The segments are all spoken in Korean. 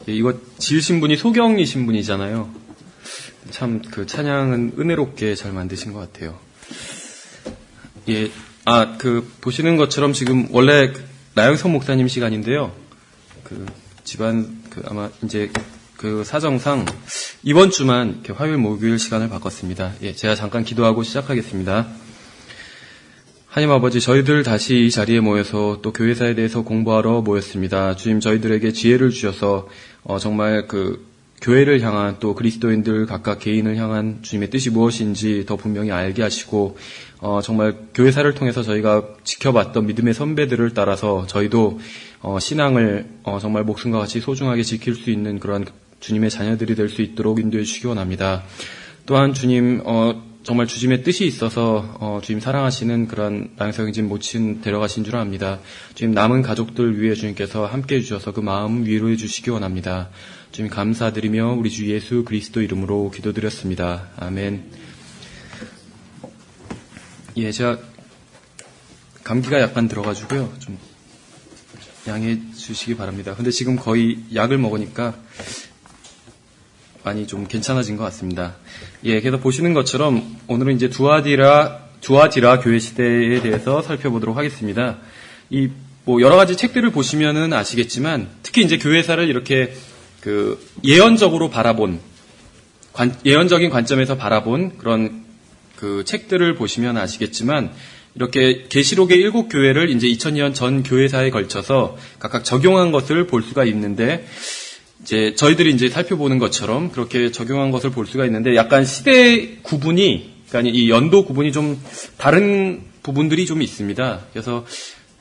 예, 이거 지으신 분이 소경이신 분이잖아요. 참 그 찬양은 은혜롭게 잘 만드신 것 같아요. 예, 보시는 것처럼 지금 원래 나영선 목사님 시간인데요. 아마 이제 사정상 이번 주만 이렇게 화요일 목요일 시간을 바꿨습니다. 예, 제가 잠깐 기도하고 시작하겠습니다. 하나님 아버지, 저희들 다시 이 자리에 모여서 또 교회사에 대해서 공부하러 모였습니다. 주님, 저희들에게 지혜를 주셔서 정말 교회를 향한 또 그리스도인들 각각 개인을 향한 주님의 뜻이 무엇인지 더 분명히 알게 하시고 정말 교회사를 통해서 저희가 지켜봤던 믿음의 선배들을 따라서 저희도 신앙을 정말 목숨과 같이 소중하게 지킬 수 있는 그러한 주님의 자녀들이 될 수 있도록 인도해 주시기 원합니다. 또한 주님 정말 주님의 뜻이 있어서 주님 사랑하시는 그런 나영석영진 모친 데려가신 줄 압니다. 주님 남은 가족들 위해 주님께서 함께해 주셔서 그 마음 위로해 주시기 원합니다. 주님 감사드리며 우리 주 예수 그리스도 이름으로 기도드렸습니다. 아멘. 예, 제가 감기가 약간 들어가지고요. 좀 양해해 주시기 바랍니다. 근데 지금 거의 약을 먹으니까 많이 좀 괜찮아진 것 같습니다. 예, 그래서 보시는 것처럼 오늘은 이제 두아디라 교회 시대에 대해서 살펴보도록 하겠습니다. 여러 가지 책들을 보시면은 아시겠지만 특히 이제 교회사를 이렇게 예언적으로 바라본, 예언적인 관점에서 바라본 그런 책들을 보시면 아시겠지만 이렇게 계시록의 7교회를 이제 2000년 전 교회사에 걸쳐서 각각 적용한 것을 볼 수가 있는데 이제 저희들이 이제 살펴보는 것처럼 그렇게 적용한 것을 볼 수가 있는데 약간 시대 구분이, 그러니까 이 연도 구분이 좀 다른 부분들이 좀 있습니다. 그래서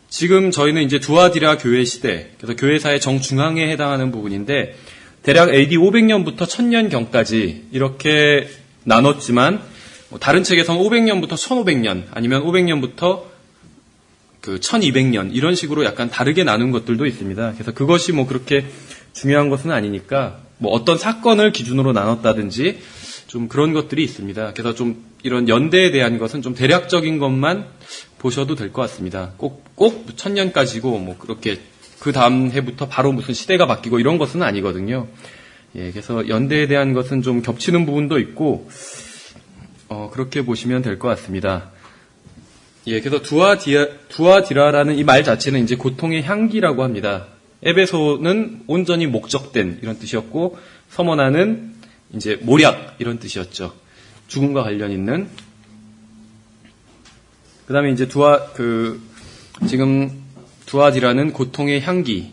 지금 저희는 이제 두아디라 교회 시대, 그래서 교회사의 정중앙에 해당하는 부분인데 대략 AD 500년부터 1000년경까지 이렇게 나눴지만 다른 책에서는 500년부터 1500년 아니면 500년부터 1200년 이런 식으로 약간 다르게 나눈 것들도 있습니다. 그래서 그것이 그렇게 중요한 것은 아니니까 어떤 사건을 기준으로 나눴다든지 좀 그런 것들이 있습니다. 그래서 좀 이런 연대에 대한 것은 좀 대략적인 것만 보셔도 될 것 같습니다. 꼭 1000년까지고 그렇게 그 다음 해부터 바로 무슨 시대가 바뀌고 이런 것은 아니거든요. 예, 그래서 연대에 대한 것은 좀 겹치는 부분도 있고 그렇게 보시면 될 것 같습니다. 예, 그래서 두아디라라는 이 말 자체는 이제 고통의 향기라고 합니다. 에베소는 온전히 목적된 이런 뜻이었고 서머나는 이제 모략 이런 뜻이었죠. 죽음과 관련 있는. 그다음에 이제 지금 두아디라는 고통의 향기.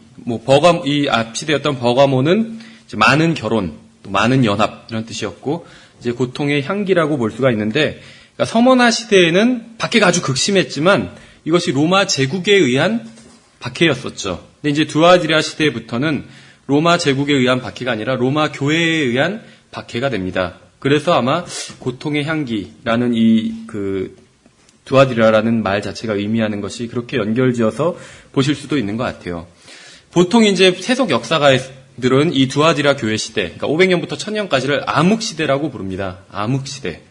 이 앞 시대였던 버가모는 이제 많은 결혼, 또 많은 연합 이런 뜻이었고 이제 고통의 향기라고 볼 수가 있는데, 그러니까 서머나 시대에는 박해가 아주 극심했지만 이것이 로마 제국에 의한 박해였었죠. 근데 이제 두아디라 시대부터는 로마 제국에 의한 박해가 아니라 로마 교회에 의한 박해가 됩니다. 그래서 아마 고통의 향기라는 두아디라라는 말 자체가 의미하는 것이 그렇게 연결지어서 보실 수도 있는 것 같아요. 보통 이제 세속 역사가들은 이 두아디라 교회 시대, 그러니까 500년부터 1000년까지를 암흑시대라고 부릅니다. 암흑시대.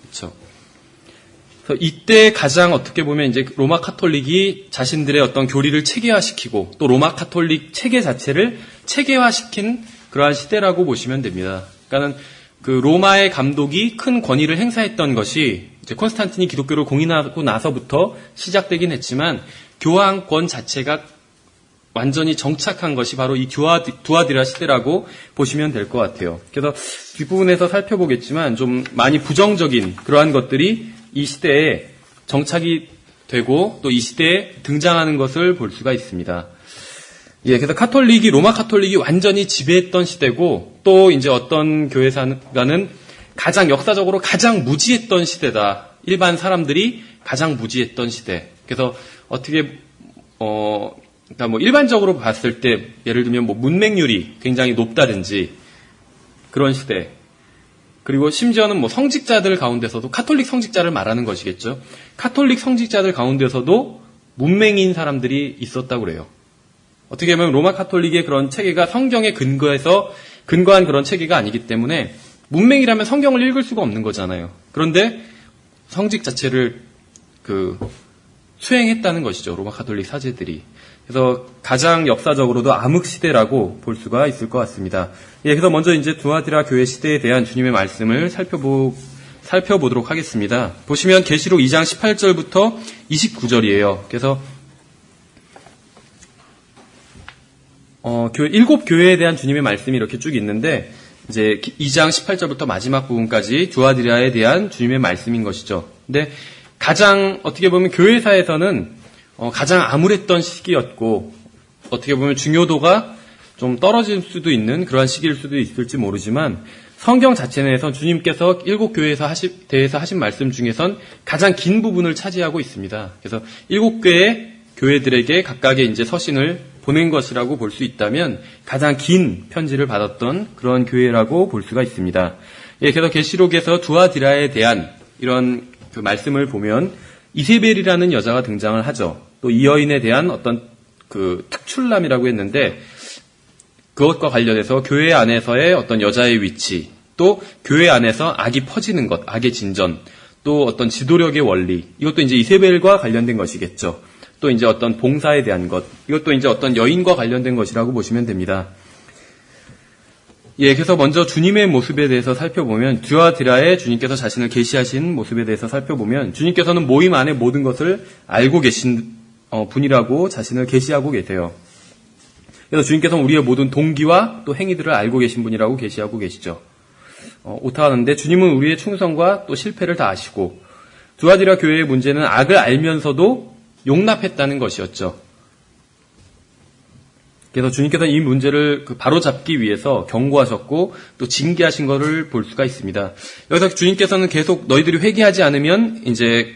그렇죠. 그래서 이때 가장 어떻게 보면 이제 로마 카톨릭이 자신들의 어떤 교리를 체계화시키고 또 로마 카톨릭 체계 자체를 체계화시킨 그러한 시대라고 보시면 됩니다. 그러니까는 로마의 감독이 큰 권위를 행사했던 것이 이제 콘스탄틴이 기독교를 공인하고 나서부터 시작되긴 했지만 교황권 자체가 완전히 정착한 것이 바로 이 두아디라 시대라고 보시면 될 것 같아요. 그래서 뒷부분에서 살펴보겠지만 좀 많이 부정적인 그러한 것들이 이 시대에 정착이 되고 또 이 시대에 등장하는 것을 볼 수가 있습니다. 예, 그래서 로마 카톨릭이 완전히 지배했던 시대고 또 이제 어떤 교회사가는 역사적으로 가장 무지했던 시대다. 일반 사람들이 가장 무지했던 시대. 그래서 어떻게 그러니까 일반적으로 봤을 때 예를 들면 문맹률이 굉장히 높다든지 그런 시대. 그리고 심지어는 성직자들 가운데서도 카톨릭 성직자를 말하는 것이겠죠. 카톨릭 성직자들 가운데서도 문맹인 사람들이 있었다고 그래요. 어떻게 보면 로마 카톨릭의 그런 체계가 성경에 근거한 그런 체계가 아니기 때문에 문맹이라면 성경을 읽을 수가 없는 거잖아요. 그런데 성직 자체를 수행했다는 것이죠. 로마 카톨릭 사제들이. 그래서 가장 역사적으로도 암흑시대라고 볼 수가 있을 것 같습니다. 예, 그래서 먼저 이제 두아디라 교회 시대에 대한 주님의 말씀을 살펴보도록 하겠습니다. 보시면 계시록 2장 18절부터 29절이에요. 그래서 일곱 교회에 대한 주님의 말씀이 이렇게 쭉 있는데 이제 2장 18절부터 마지막 부분까지 두아디라에 대한 주님의 말씀인 것이죠. 근데 가장 어떻게 보면 교회사에서는 가장 암울했던 시기였고 어떻게 보면 중요도가 좀 떨어질 수도 있는 그러한 시기일 수도 있을지 모르지만 성경 자체 내에서 주님께서 일곱 교회에서 대해서 하신 말씀 중에선 가장 긴 부분을 차지하고 있습니다. 그래서 일곱 개의 교회들에게 각각의 이제 서신을 보낸 것이라고 볼 수 있다면 가장 긴 편지를 받았던 그런 교회라고 볼 수가 있습니다. 예, 그래서 계시록에서 두아디라에 대한 이런 그 말씀을 보면 이세벨이라는 여자가 등장을 하죠. 또 이 여인에 대한 어떤 그 특출남이라고 했는데 그것과 관련해서 교회 안에서의 어떤 여자의 위치, 또 교회 안에서 악이 퍼지는 것, 악의 진전, 또 어떤 지도력의 원리, 이것도 이제 이세벨과 관련된 것이겠죠. 또 이제 어떤 봉사에 대한 것, 이것도 이제 어떤 여인과 관련된 것이라고 보시면 됩니다. 예, 그래서 먼저 주님의 모습에 대해서 살펴보면 두아디라에 주님께서 자신을 계시하신 모습에 대해서 살펴보면 주님께서는 모임 안의 모든 것을 알고 계신 분이라고 자신을 계시하고 계세요. 그래서 주님께서는 우리의 모든 동기와 또 행위들을 알고 계신 분이라고 계시하고 계시죠. 오타하는데 주님은 우리의 충성과 또 실패를 다 아시고 두아디라 교회의 문제는 악을 알면서도 용납했다는 것이었죠. 그래서 주님께서는 이 문제를 바로잡기 위해서 경고하셨고 또 징계하신 것을 볼 수가 있습니다. 여기서 주님께서는 계속 너희들이 회개하지 않으면 이제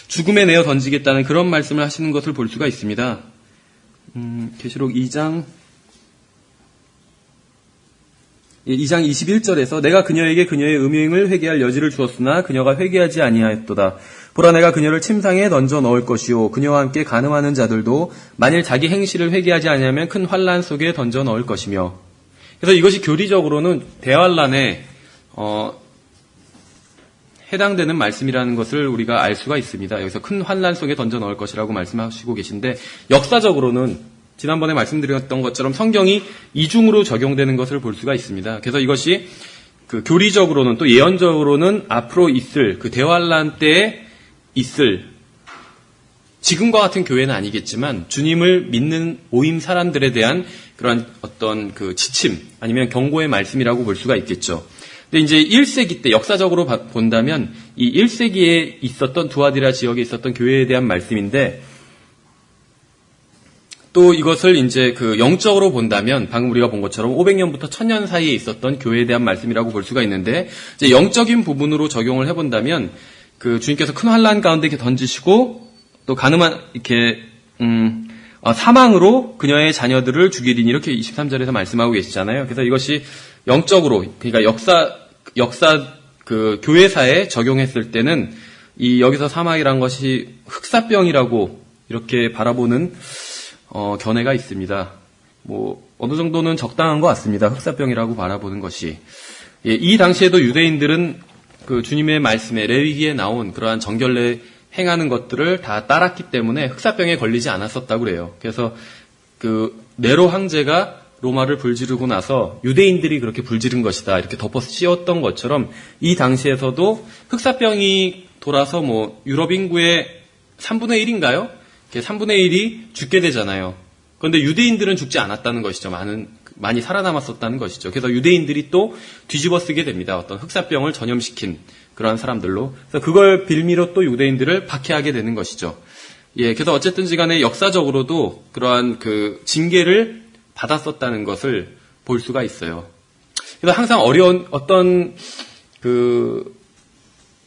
죽음에 내어 던지겠다는 그런 말씀을 하시는 것을 볼 수가 있습니다. 계시록 2장 21절에서 내가 그녀에게 그녀의 음행을 회개할 여지를 주었으나 그녀가 회개하지 아니하였도다. 보라 내가 그녀를 침상에 던져 넣을 것이요 그녀와 함께 간음하는 자들도 만일 자기 행실을 회개하지 아니하면 큰 환난 속에 던져 넣을 것이며. 그래서 이것이 교리적으로는 대환란에 해당되는 말씀이라는 것을 우리가 알 수가 있습니다. 여기서 큰 환난 속에 던져 넣을 것이라고 말씀하시고 계신데 역사적으로는 지난번에 말씀드렸던 것처럼 성경이 이중으로 적용되는 것을 볼 수가 있습니다. 그래서 이것이 교리적으로는 또 예언적으로는 앞으로 있을 대환란 때에 있을 지금과 같은 교회는 아니겠지만 주님을 믿는 모임 사람들에 대한 그런 어떤 지침 아니면 경고의 말씀이라고 볼 수가 있겠죠. 근데 이제 1세기 때 역사적으로 본다면 이 1세기에 있었던 두아디라 지역에 있었던 교회에 대한 말씀인데 또 이것을 이제 영적으로 본다면 방금 우리가 본 것처럼 500년부터 1000년 사이에 있었던 교회에 대한 말씀이라고 볼 수가 있는데 이제 영적인 부분으로 적용을 해본다면 주님께서 큰 환란 가운데 이렇게 던지시고 또 간음한 이렇게 사망으로 그녀의 자녀들을 죽이리니 이렇게 23절에서 말씀하고 계시잖아요. 그래서 이것이 영적으로 그러니까 역사 교회사에 적용했을 때는 이 여기서 사망이란 것이 흑사병이라고 이렇게 바라보는 견해가 있습니다. 어느 정도는 적당한 것 같습니다. 흑사병이라고 바라보는 것이. 예, 이 당시에도 유대인들은 주님의 말씀에 레위기에 나온 그러한 정결례 행하는 것들을 다 따랐기 때문에 흑사병에 걸리지 않았었다고 그래요. 그래서 네로 황제가 로마를 불지르고 나서 유대인들이 그렇게 불지른 것이다 이렇게 덮어 씌웠던 것처럼 이 당시에서도 흑사병이 돌아서 유럽 인구의 3분의 1인가요? 3분의 1이 죽게 되잖아요. 그런데 유대인들은 죽지 않았다는 것이죠. 많이 살아남았었다는 것이죠. 그래서 유대인들이 또 뒤집어 쓰게 됩니다. 어떤 흑사병을 전염시킨 그러한 사람들로. 그래서 그걸 빌미로 또 유대인들을 박해하게 되는 것이죠. 예, 그래서 어쨌든지 간에 역사적으로도 그러한 징계를 받았었다는 것을 볼 수가 있어요. 그래서 항상 어려운 어떤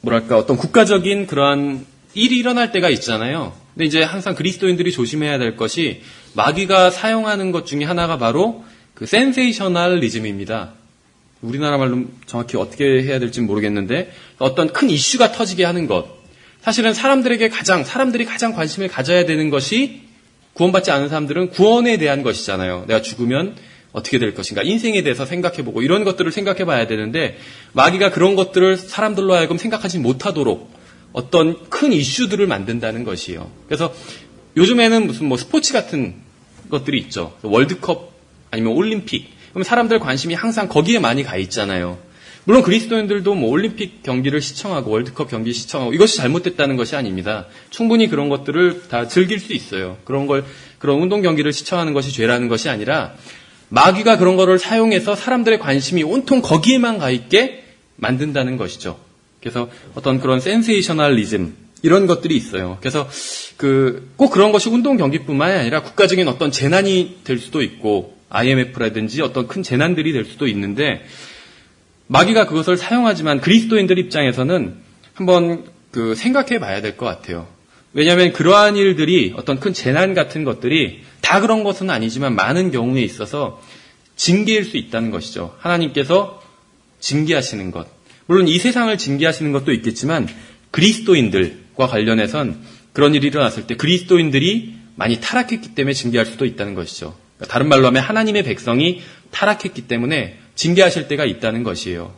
어떤 국가적인 그러한 일이 일어날 때가 있잖아요. 근데 이제 항상 그리스도인들이 조심해야 될 것이 마귀가 사용하는 것 중에 하나가 바로 센세이셔널리즘입니다. 우리나라 말로 정확히 어떻게 해야 될지 모르겠는데 어떤 큰 이슈가 터지게 하는 것. 사실은 사람들이 가장 관심을 가져야 되는 것이 구원받지 않은 사람들은 구원에 대한 것이잖아요. 내가 죽으면 어떻게 될 것인가. 인생에 대해서 생각해보고 이런 것들을 생각해봐야 되는데 마귀가 그런 것들을 사람들로 하여금 생각하지 못하도록 어떤 큰 이슈들을 만든다는 것이에요. 그래서 요즘에는 무슨 뭐 스포츠 같은 것들이 있죠. 월드컵 아니면 올림픽. 그럼 사람들 관심이 항상 거기에 많이 가 있잖아요. 물론 그리스도인들도 뭐 올림픽 경기를 시청하고 월드컵 경기 시청하고 이것이 잘못됐다는 것이 아닙니다. 충분히 그런 것들을 다 즐길 수 있어요. 그런 운동 경기를 시청하는 것이 죄라는 것이 아니라 마귀가 그런 거를 사용해서 사람들의 관심이 온통 거기에만 가 있게 만든다는 것이죠. 그래서 어떤 그런 센세이셔널리즘 이런 것들이 있어요. 그래서 꼭 그런 것이 운동 경기뿐만 아니라 국가적인 어떤 재난이 될 수도 있고 IMF라든지 어떤 큰 재난들이 될 수도 있는데 마귀가 그것을 사용하지만 그리스도인들 입장에서는 한번 생각해 봐야 될 것 같아요. 왜냐하면 그러한 일들이 어떤 큰 재난 같은 것들이 다 그런 것은 아니지만 많은 경우에 있어서 징계일 수 있다는 것이죠. 하나님께서 징계하시는 것. 물론 이 세상을 징계하시는 것도 있겠지만 그리스도인들과 관련해선 그런 일이 일어났을 때 그리스도인들이 많이 타락했기 때문에 징계할 수도 있다는 것이죠. 그러니까 다른 말로 하면 하나님의 백성이 타락했기 때문에 징계하실 때가 있다는 것이에요.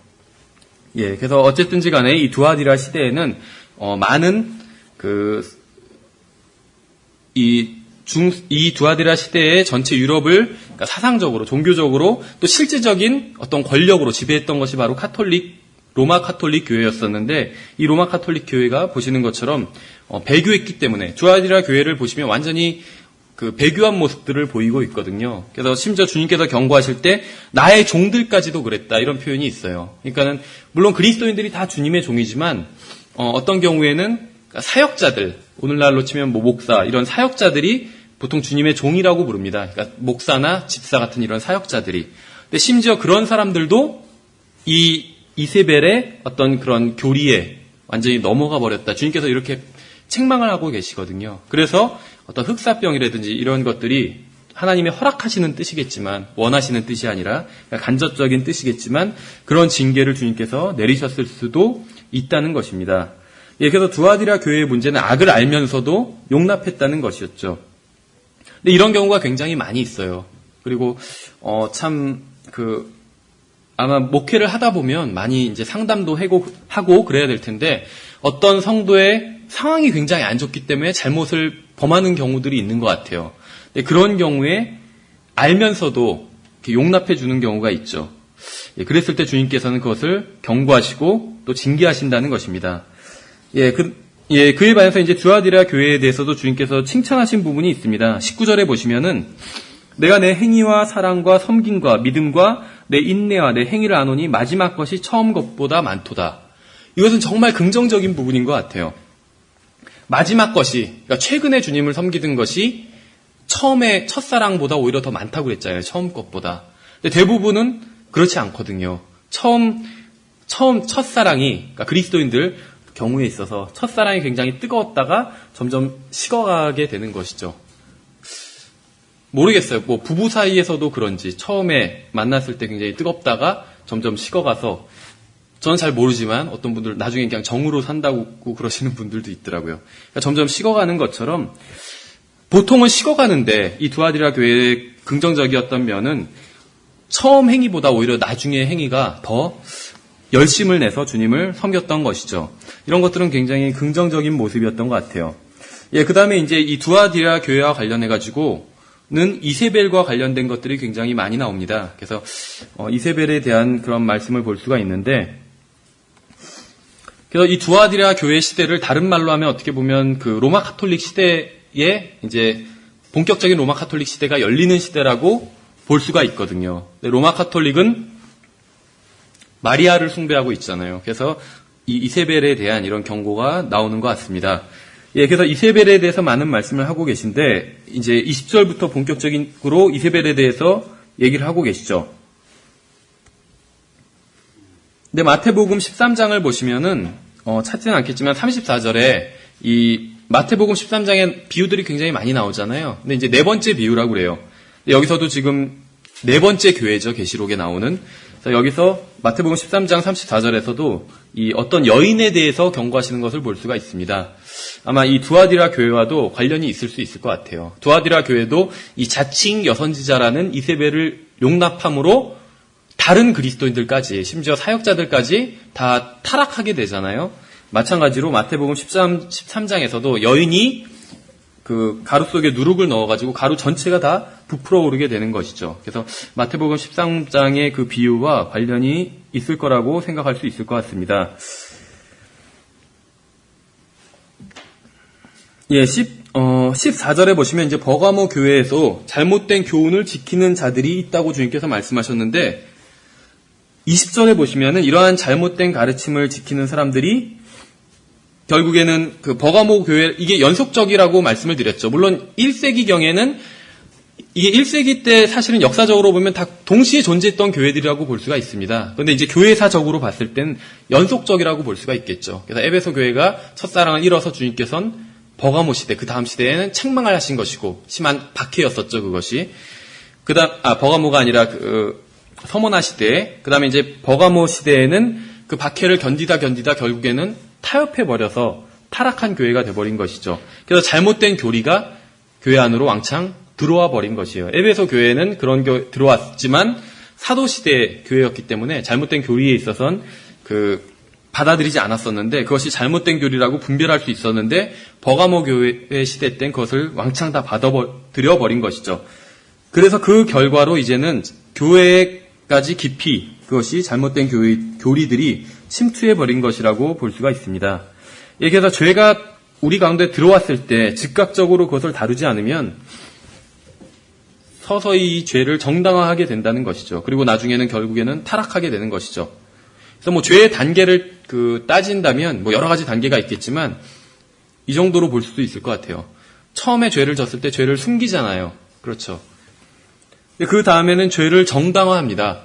예, 그래서 어쨌든지 간에 이 두아디라 시대에는 많은 이 두아디라 시대의 전체 유럽을 그러니까 사상적으로, 종교적으로 또 실제적인 어떤 권력으로 지배했던 것이 바로 로마 카톨릭 교회였었는데 이 로마 카톨릭 교회가 보시는 것처럼 배교했기 때문에 두아디라 교회를 보시면 완전히 배교한 모습들을 보이고 있거든요. 그래서 심지어 주님께서 경고하실 때 나의 종들까지도 그랬다 이런 표현이 있어요. 그러니까는 물론 그리스도인들이 다 주님의 종이지만 어떤 경우에는 사역자들, 오늘날로 치면 뭐 목사 이런 사역자들이 보통 주님의 종이라고 부릅니다. 그러니까 목사나 집사 같은 이런 사역자들이. 근데 심지어 그런 사람들도 이 이세벨의 어떤 그런 교리에 완전히 넘어가 버렸다. 주님께서 이렇게 책망을 하고 계시거든요. 그래서 어떤 흑사병이라든지 이런 것들이 하나님의 허락하시는 뜻이겠지만 원하시는 뜻이 아니라 간접적인 뜻이겠지만 그런 징계를 주님께서 내리셨을 수도 있다는 것입니다. 예, 그래서 두아디라 교회의 문제는 악을 알면서도 용납했다는 것이었죠. 근데 이런 경우가 굉장히 많이 있어요. 그리고 아마 목회를 하다 보면 많이 이제 상담도 하고 그래야 될 텐데 어떤 성도의 상황이 굉장히 안 좋기 때문에 잘못을 범하는 경우들이 있는 것 같아요. 근데 그런 경우에 알면서도 이렇게 용납해 주는 경우가 있죠. 예, 그랬을 때 주님께서는 그것을 경고하시고 또 징계하신다는 것입니다. 그에 반해서 이제 두아디라 교회에 대해서도 주님께서 칭찬하신 부분이 있습니다. 19절에 보시면은 내가 내 행위와 사랑과 섬김과 믿음과 내 인내와 내 행위를 아노니 마지막 것이 처음 것보다 많도다. 이것은 정말 긍정적인 부분인 것 같아요. 마지막 것이, 그러니까 최근에 주님을 섬기던 것이 처음에 첫사랑보다 오히려 더 많다고 그랬잖아요. 처음 것보다. 근데 대부분은 그렇지 않거든요. 첫사랑이, 그러니까 그리스도인들 경우에 있어서 첫사랑이 굉장히 뜨거웠다가 점점 식어가게 되는 것이죠. 모르겠어요. 뭐 부부 사이에서도 그런지 처음에 만났을 때 굉장히 뜨겁다가 점점 식어가서 저는 잘 모르지만 어떤 분들 나중에 그냥 정으로 산다고 그러시는 분들도 있더라고요. 그러니까 점점 식어가는 것처럼 보통은 식어가는데 이 두아디라 교회의 긍정적이었던 면은 처음 행위보다 오히려 나중에 행위가 더 열심을 내서 주님을 섬겼던 것이죠. 이런 것들은 굉장히 긍정적인 모습이었던 것 같아요. 예, 그 다음에 이제 이 두아디라 교회와 관련해가지고는 이세벨과 관련된 것들이 굉장히 많이 나옵니다. 그래서 이세벨에 대한 그런 말씀을 볼 수가 있는데, 그래서 이 두아디라 교회 시대를 다른 말로 하면 어떻게 보면 그 로마 카톨릭 시대에 이제 본격적인 로마 카톨릭 시대가 열리는 시대라고 볼 수가 있거든요. 로마 카톨릭은 마리아를 숭배하고 있잖아요. 그래서 이 이세벨에 대한 이런 경고가 나오는 것 같습니다. 예, 그래서 이세벨에 대해서 많은 말씀을 하고 계신데 이제 20절부터 본격적으로 이세벨에 대해서 얘기를 하고 계시죠. 근데 마태복음 13장을 보시면은 찾지는 않겠지만 34절에 이 마태복음 13장에 비유들이 굉장히 많이 나오잖아요. 근데 이제 네 번째 비유라고 그래요. 여기서도 지금 네 번째 교회죠. 계시록에 나오는. 여기서 마태복음 13장 34절에서도 이 어떤 여인에 대해서 경고하시는 것을 볼 수가 있습니다. 아마 이 두아디라 교회와도 관련이 있을 수 있을 것 같아요. 두아디라 교회도 이 자칭 여선지자라는 이세벨을 용납함으로 다른 그리스도인들까지 심지어 사역자들까지 다 타락하게 되잖아요. 마찬가지로 마태복음 13장에서도 여인이 그 가루 속에 누룩을 넣어가지고 가루 전체가 다 부풀어 오르게 되는 것이죠. 그래서 마태복음 13장의 그 비유와 관련이 있을 거라고 생각할 수 있을 것 같습니다. 예, 14절에 보시면 이제 버가모 교회에서 잘못된 교훈을 지키는 자들이 있다고 주님께서 말씀하셨는데 20절에 보시면은 이러한 잘못된 가르침을 지키는 사람들이 결국에는 그 버가모 교회, 이게 연속적이라고 말씀을 드렸죠. 물론 1세기경에는 이게 1세기 때 사실은 역사적으로 보면 다 동시에 존재했던 교회들이라고 볼 수가 있습니다. 그런데 이제 교회사적으로 봤을 땐 연속적이라고 볼 수가 있겠죠. 그래서 에베소 교회가 첫사랑을 잃어서 주님께서는 버가모 시대, 그 다음 시대에는 책망을 하신 것이고, 심한 박해였었죠, 그것이. 버가모가 아니라 서머나 시대, 그 다음에 이제 버가모 시대에는 그 박해를 견디다 결국에는 타협해버려서 타락한 교회가 돼버린 것이죠. 그래서 잘못된 교리가 교회 안으로 왕창 들어와 버린 것이에요. 에베소 교회는 그런 들어왔지만 사도시대 교회였기 때문에 잘못된 교리에 있어서는 받아들이지 않았었는데 그것이 잘못된 교리라고 분별할 수 있었는데 버가모 교회 시대 땐 그것을 왕창 다 받아들여버린 것이죠. 그래서 그 결과로 이제는 교회까지 깊이 그것이 잘못된 교리들이 침투해버린 것이라고 볼 수가 있습니다. 예, 그래서 죄가 우리 가운데 들어왔을 때 즉각적으로 그것을 다루지 않으면 서서히 이 죄를 정당화하게 된다는 것이죠. 그리고 나중에는 결국에는 타락하게 되는 것이죠. 그래서 죄의 단계를 따진다면 여러 가지 단계가 있겠지만 이 정도로 볼 수도 있을 것 같아요. 처음에 죄를 졌을 때 죄를 숨기잖아요. 그렇죠. 그 다음에는 죄를 정당화합니다.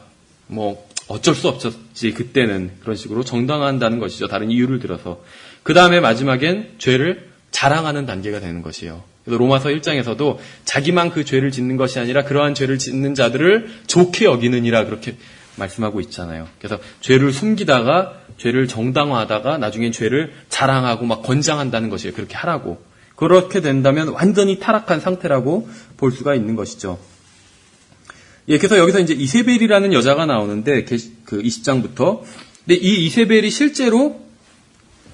어쩔 수 없었지 그때는 그런 식으로 정당화한다는 것이죠. 다른 이유를 들어서. 그 다음에 마지막엔 죄를 자랑하는 단계가 되는 것이에요. 그래서 로마서 1장에서도 자기만 그 죄를 짓는 것이 아니라 그러한 죄를 짓는 자들을 좋게 여기느니라 그렇게 말씀하고 있잖아요. 그래서 죄를 숨기다가 죄를 정당화하다가 나중엔 죄를 자랑하고 막 권장한다는 것이에요. 그렇게 하라고. 그렇게 된다면 완전히 타락한 상태라고 볼 수가 있는 것이죠. 예, 그래서 여기서 이제 이세벨이라는 여자가 나오는데, 그 20장부터. 근데 이 이세벨이 실제로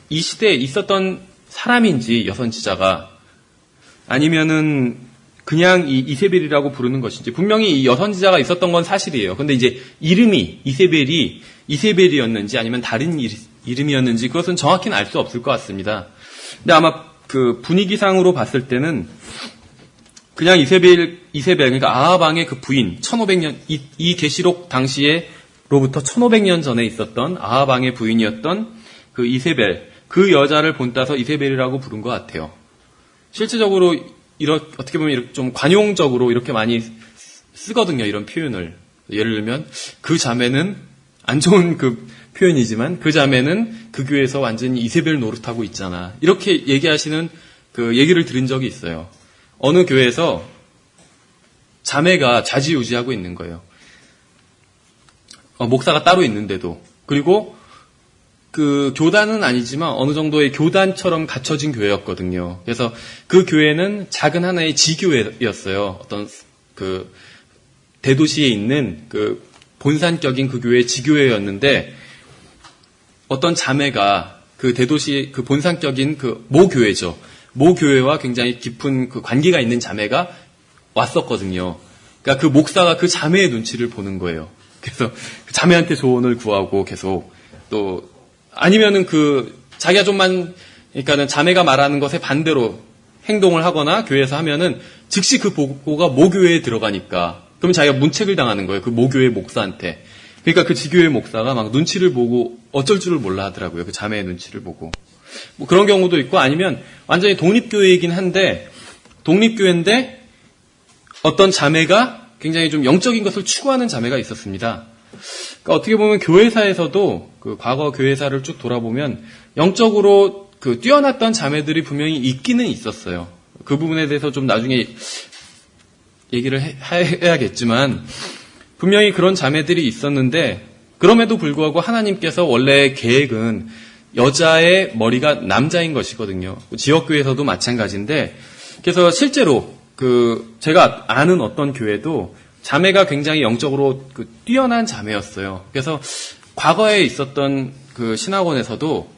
이 시대에 있었던 사람인지, 여선지자가, 아니면은 그냥 이 이세벨이라고 부르는 것인지, 분명히 이 여선지자가 있었던 건 사실이에요. 근데 이제 이름이, 이세벨이 이세벨이었는지 아니면 다른 이름이었는지 그것은 정확히는 알 수 없을 것 같습니다. 근데 아마 그 분위기상으로 봤을 때는 그냥 이세벨, 그러니까 아합 왕의 그 부인, 1500년, 이 계시록 당시에로부터 1500년 전에 있었던 아합 왕의 부인이었던 그 이세벨, 그 여자를 본따서 이세벨이라고 부른 것 같아요. 실제적으로, 어떻게 보면 좀 관용적으로 이렇게 많이 쓰거든요, 이런 표현을. 예를 들면, 그 자매는, 안 좋은 그 표현이지만, 그 자매는 그 교회에서 완전히 이세벨 노릇하고 있잖아. 이렇게 얘기하시는 그 얘기를 들은 적이 있어요. 어느 교회에서 자매가 좌지우지하고 있는 거예요. 목사가 따로 있는데도. 그리고 그 교단은 아니지만 어느 정도의 교단처럼 갖춰진 교회였거든요. 그래서 그 교회는 작은 하나의 지교회였어요. 어떤 그 대도시에 있는 그 본산격인 그 교회의 지교회였는데 어떤 자매가 그 대도시 그 본산격인 그 모교회죠. 모교회와 굉장히 깊은 그 관계가 있는 자매가 왔었거든요. 그러니까 그 목사가 그 자매의 눈치를 보는 거예요. 그래서 그 자매한테 조언을 구하고 계속 또 아니면은 자기가 좀만 그러니까는 자매가 말하는 것에 반대로 행동을 하거나 교회에서 하면은 즉시 그 보고가 모교회에 들어가니까 그러면 자기가 문책을 당하는 거예요. 그 모교회 목사한테. 그러니까 그 지교회 목사가 막 눈치를 보고 어쩔 줄을 몰라 하더라고요. 그 자매의 눈치를 보고. 그런 경우도 있고 아니면 완전히 독립교회이긴 한데 독립교회인데 어떤 자매가 굉장히 좀 영적인 것을 추구하는 자매가 있었습니다. 그러니까 어떻게 보면 교회사에서도 그 과거 교회사를 쭉 돌아보면 영적으로 그 뛰어났던 자매들이 분명히 있기는 있었어요. 그 부분에 대해서 좀 나중에 얘기를 해야겠지만 분명히 그런 자매들이 있었는데 그럼에도 불구하고 하나님께서 원래 계획은 여자의 머리가 남자인 것이거든요. 지역교회에서도 마찬가지인데 그래서 실제로 제가 아는 어떤 교회도 자매가 굉장히 영적으로 뛰어난 자매였어요. 그래서 과거에 있었던 그 신학원에서도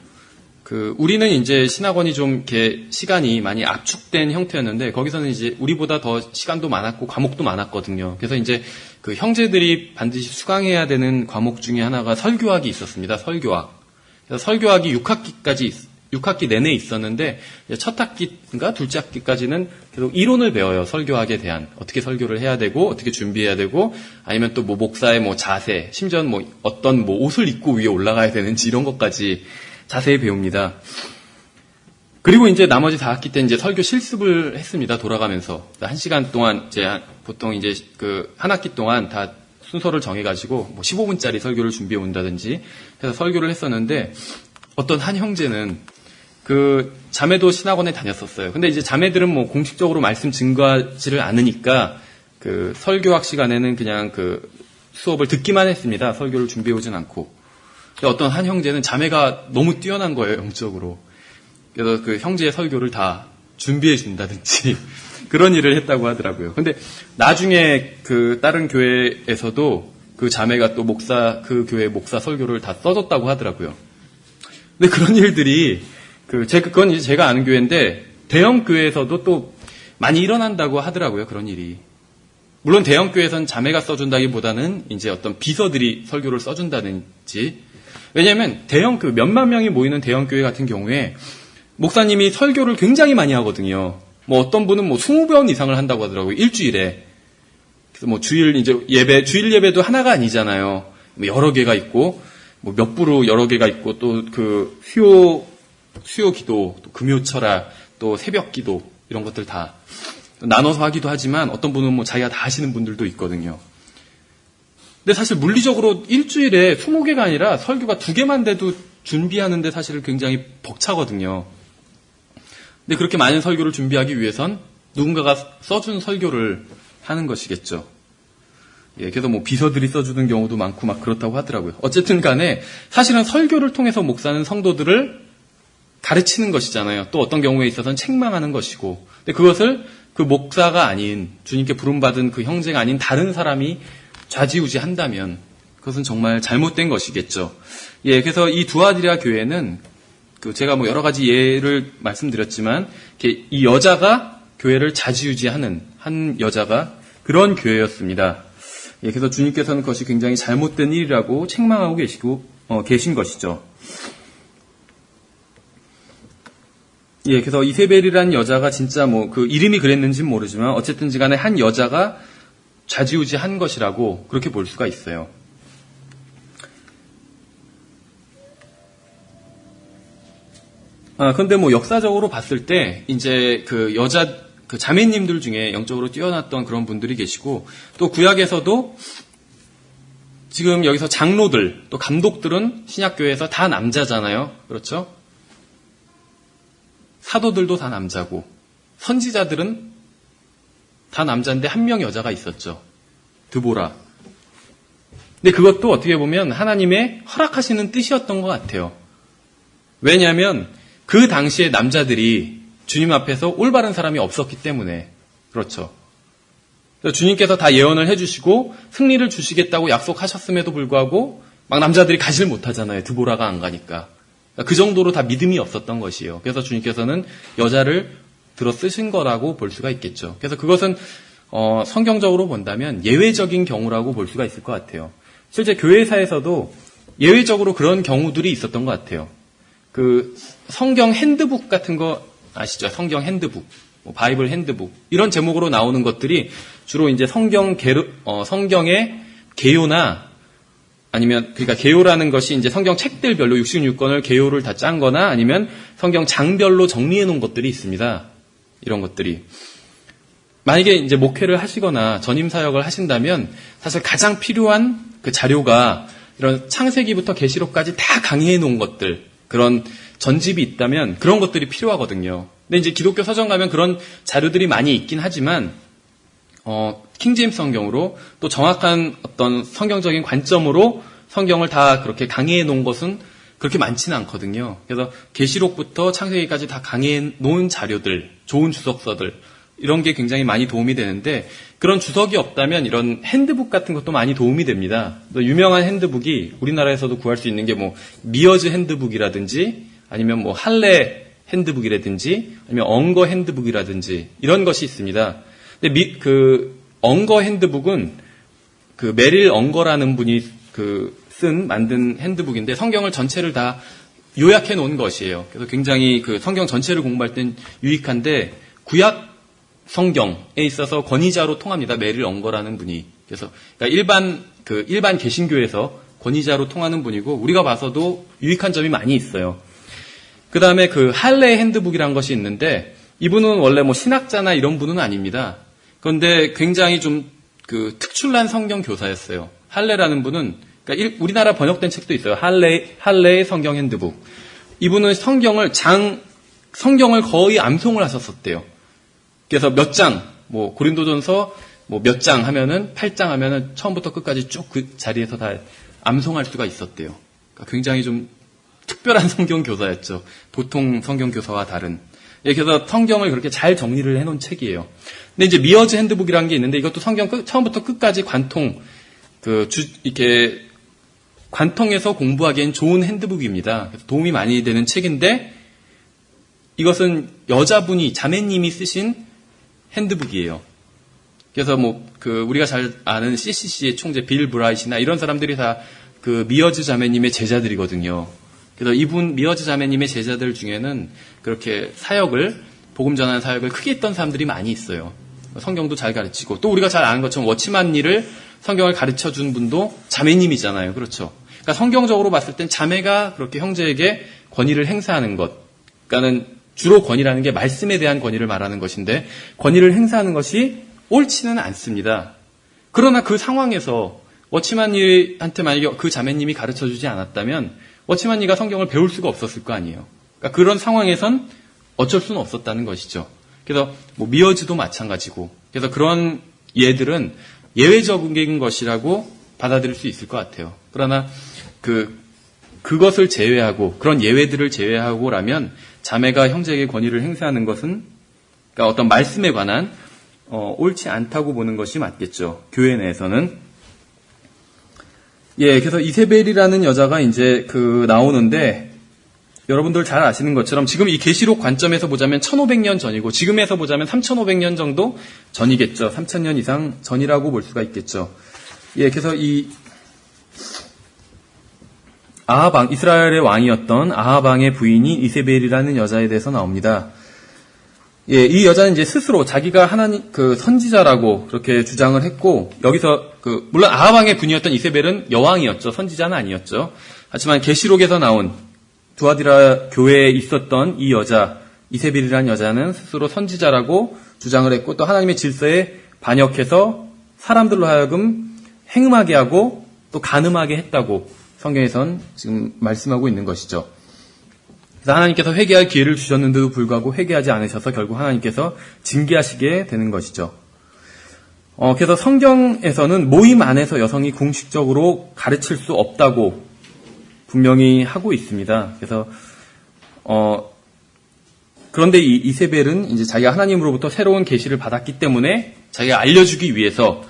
우리는 이제 신학원이 좀 이렇게 시간이 많이 압축된 형태였는데, 거기서는 이제 우리보다 더 시간도 많았고, 과목도 많았거든요. 그래서 이제 형제들이 반드시 수강해야 되는 과목 중에 하나가 설교학이 있었습니다. 설교학. 그래서 설교학이 6학기 내내 있었는데, 첫 학기인가 둘째 학기까지는 계속 이론을 배워요. 설교학에 대한. 어떻게 설교를 해야 되고, 어떻게 준비해야 되고, 아니면 또 목사의 자세, 심지어는 어떤 옷을 입고 위에 올라가야 되는지 이런 것까지 자세히 배웁니다. 그리고 이제 나머지 4학기 때 이제 설교 실습을 했습니다. 돌아가면서. 1시간 동안 보통 이제 한 학기 동안 다 순서를 정해가지고 15분짜리 설교를 준비해 온다든지 해서 설교를 했었는데, 어떤 한 형제는 자매도 신학원에 다녔었어요. 근데 이제 자매들은 공식적으로 말씀 증거하지를 않으니까 설교학 시간에는 그냥 수업을 듣기만 했습니다. 설교를 준비해 오진 않고. 어떤 한 형제는 자매가 너무 뛰어난 거예요, 영적으로. 그래서 형제의 설교를 다 준비해 준다든지 그런 일을 했다고 하더라고요. 근데 나중에 다른 교회에서도 자매가 또 교회 목사 설교를 다 써줬다고 하더라고요. 근데 그런 일들이 그건 이제 제가 아는 교회인데, 대형 교회에서도 또 많이 일어난다고 하더라고요, 그런 일이. 물론 대형 교회에서는 자매가 써준다기보다는 이제 어떤 비서들이 설교를 써준다든지. 왜냐하면 몇만 명이 모이는 대형 교회 같은 경우에 목사님이 설교를 굉장히 많이 하거든요. 어떤 분은 20번 이상을 한다고 하더라고요, 일주일에. 그래서 주일 예배도 하나가 아니잖아요. 여러 개가 있고, 몇 부로 여러 개가 있고, 또 수요 기도, 또 금요 철학, 또 새벽 기도, 이런 것들 다 나눠서 하기도 하지만, 어떤 분은 자기가 다 하시는 분들도 있거든요. 근데 사실 물리적으로 일주일에 20개가 아니라 설교가 2개만 돼도 준비하는데 사실 굉장히 벅차거든요. 근데 그렇게 많은 설교를 준비하기 위해선 누군가가 써준 설교를 하는 것이겠죠. 그래서 비서들이 써주는 경우도 많고 그렇다고 하더라고요. 어쨌든 간에 사실은 설교를 통해서 목사는 성도들을 가르치는 것이잖아요. 또 어떤 경우에 있어서는 책망하는 것이고. 근데 그것을 목사가 아닌, 주님께 부름받은 형제가 아닌 다른 사람이 좌지우지한다면 그것은 정말 잘못된 것이겠죠. 그래서 이 두아디라 교회는 제가 여러 가지 예를 말씀드렸지만, 이 여자가 교회를 좌지우지하는 한 여자가 그런 교회였습니다. 그래서 주님께서는 그것이 굉장히 잘못된 일이라고 책망하고 계신 것이죠. 그래서 이세벨이라는 여자가 진짜 이름이 그랬는지는 모르지만 어쨌든지 간에 한 여자가 좌지우지한 것이라고 그렇게 볼 수가 있어요. 그런데 역사적으로 봤을 때 이제 자매님들 중에 영적으로 뛰어났던 그런 분들이 계시고, 또 구약에서도 지금 여기서 장로들, 또 감독들은 신약교회에서 다 남자잖아요. 그렇죠? 사도들도 다 남자고, 선지자들은 다 남자인데 한 명 여자가 있었죠. 드보라. 근데 그것도 어떻게 보면 하나님의 허락하시는 뜻이었던 것 같아요. 왜냐하면 그 당시에 남자들이 주님 앞에서 올바른 사람이 없었기 때문에. 그렇죠. 주님께서 다 예언을 해주시고 승리를 주시겠다고 약속하셨음에도 불구하고 남자들이 가지를 못하잖아요. 드보라가 안 가니까. 그 정도로 다 믿음이 없었던 것이에요. 그래서 주님께서는 여자를 들어 쓰신 거라고 볼 수가 있겠죠. 그래서 그것은 성경적으로 본다면 예외적인 경우라고 볼 수가 있을 것 같아요. 실제 교회사에서도 예외적으로 그런 경우들이 있었던 것 같아요. 성경 핸드북 같은 거 아시죠? 성경 핸드북, 바이블 핸드북 이런 제목으로 나오는 것들이 주로 이제 성경의 개요나 아니면 그러니까 개요라는 것이 이제 성경 책들별로 66권을 개요를 다 짠 거나 아니면 성경 장별로 정리해 놓은 것들이 있습니다. 이런 것들이. 만약에 이제 목회를 하시거나 전임 사역을 하신다면 사실 가장 필요한 자료가 이런 창세기부터 계시록까지 다 강의해 놓은 것들, 그런 전집이 있다면 그런 것들이 필요하거든요. 근데 이제 기독교 서점 가면 그런 자료들이 많이 있긴 하지만 킹제임스 성경으로 또 정확한 어떤 성경적인 관점으로 성경을 다 그렇게 강의해 놓은 것은 그렇게 많지는 않거든요. 그래서 계시록부터 창세기까지 다 강의해 놓은 자료들, 좋은 주석서들 이런 게 굉장히 많이 도움이 되는데 그런 주석이 없다면 이런 핸드북 같은 것도 많이 도움이 됩니다. 유명한 핸드북이 우리나라에서도 구할 수 있는 게 미어즈 핸드북이라든지 아니면 뭐 할례 핸드북이라든지 아니면 엉거 핸드북이라든지 이런 것이 있습니다. 근데 엉거 핸드북은 그 메릴 엉거라는 분이 만든 핸드북인데 성경을 전체를 다 요약해 놓은 것이에요. 그래서 굉장히 그 성경 전체를 공부할 땐 유익한데 구약 성경에 있어서 권위자로 통합니다. 메릴 엉거라는 분이. 그래서 그러니까 일반 개신교에서 권위자로 통하는 분이고 우리가 봐서도 유익한 점이 많이 있어요. 그다음에 그 할례 핸드북이라는 것이 있는데 이분은 원래 뭐 신학자나 이런 분은 아닙니다. 그런데 굉장히 좀 그 특출난 성경 교사였어요. 할례라는 분은 그러니까 우리나라 번역된 책도 있어요. 할례의 성경 핸드북. 이분은 성경을 거의 암송을 하셨었대요. 그래서 몇 장, 뭐 고린도전서 뭐 몇 장 하면은 8장 하면은 처음부터 끝까지 쭉 그 자리에서 다 암송할 수가 있었대요. 그러니까 굉장히 좀 특별한 성경 교사였죠. 보통 성경 교사와 다른. 예, 그래서 성경을 그렇게 잘 정리를 해놓은 책이에요. 근데 이제 미어즈 핸드북이라는 게 있는데 이것도 성경 처음부터 끝까지 이렇게 관통해서 공부하기엔 좋은 핸드북입니다. 그래서 도움이 많이 되는 책인데 이것은 여자분이 자매님이 쓰신 핸드북이에요. 그래서 우리가 잘 아는 CCC의 총재 빌 브라이트나 이런 사람들이 다 그 미어즈 자매님의 제자들이거든요. 그래서 미어즈 자매님의 제자들 중에는 그렇게 복음 전하는 사역을 크게 했던 사람들이 많이 있어요. 성경도 잘 가르치고, 또 우리가 잘 아는 것처럼 워치만 일을 성경을 가르쳐 준 분도 자매님이잖아요. 그렇죠. 그러니까 성경적으로 봤을 땐 자매가 그렇게 형제에게 권위를 행사하는 것. 그러니까는 주로 권위라는 게 말씀에 대한 권위를 말하는 것인데, 권위를 행사하는 것이 옳지는 않습니다. 그러나 그 상황에서 워치만이한테 만약에 그 자매님이 가르쳐 주지 않았다면 워치만이가 성경을 배울 수가 없었을 거 아니에요. 그러니까 그런 상황에선 어쩔 수는 없었다는 것이죠. 그래서 미어즈도 마찬가지고, 그래서 그런 예들은 예외적인 것이라고 받아들일 수 있을 것 같아요. 그러나 그것을 제외하고, 그런 예외들을 제외하고라면 자매가 형제에게 권위를 행사하는 것은 그러니까 어떤 말씀에 관한 옳지 않다고 보는 것이 맞겠죠. 교회 내에서는. 예, 그래서 이세벨이라는 여자가 이제 나오는데, 여러분들 잘 아시는 것처럼 지금 이 계시록 관점에서 보자면 1500년 전이고, 지금에서 보자면 3500년 정도 전이겠죠. 3000년 이상 전이라고 볼 수가 있겠죠. 예, 그래서 이 아하방, 이스라엘의 왕이었던 아하방의 부인이 이세벨이라는 여자에 대해서 나옵니다. 예, 이 여자는 이제 스스로 자기가 하나님, 선지자라고 그렇게 주장을 했고, 여기서 물론 아하방의 분이었던 이세벨은 여왕이었죠. 선지자는 아니었죠. 하지만 계시록에서 나온 두아디라 교회에 있었던 이 여자, 이세벨이라는 여자는 스스로 선지자라고 주장을 했고, 또 하나님의 질서에 반역해서 사람들로 하여금 행음하게 하고 또 간음하게 했다고 성경에선 지금 말씀하고 있는 것이죠. 그래서 하나님께서 회개할 기회를 주셨는데도 불구하고 회개하지 않으셔서 결국 하나님께서 징계하시게 되는 것이죠. 그래서 성경에서는 모임 안에서 여성이 공식적으로 가르칠 수 없다고 분명히 하고 있습니다. 그래서 그런데 이 이세벨은 이제 자기가 하나님으로부터 새로운 계시를 받았기 때문에 자기가 알려주기 위해서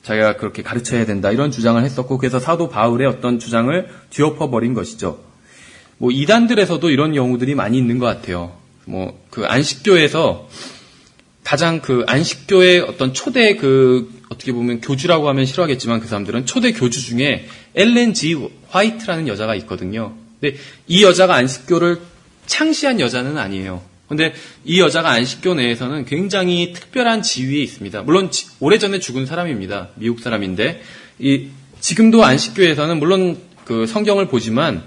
자기가 그렇게 가르쳐야 된다 이런 주장을 했었고, 그래서 사도 바울의 어떤 주장을 뒤엎어버린 것이죠. 이단들에서도 이런 경우들이 많이 있는 것 같아요. 안식교에서 가장 안식교의 어떤 초대 어떻게 보면 교주라고 하면 싫어하겠지만 그 사람들은 초대 교주 중에 엘렌 G. 화이트라는 여자가 있거든요. 근데 이 여자가 안식교를 창시한 여자는 아니에요. 근데 이 여자가 안식교 내에서는 굉장히 특별한 지위에 있습니다. 물론 오래전에 죽은 사람입니다. 미국 사람인데 지금도 안식교에서는 물론 성경을 보지만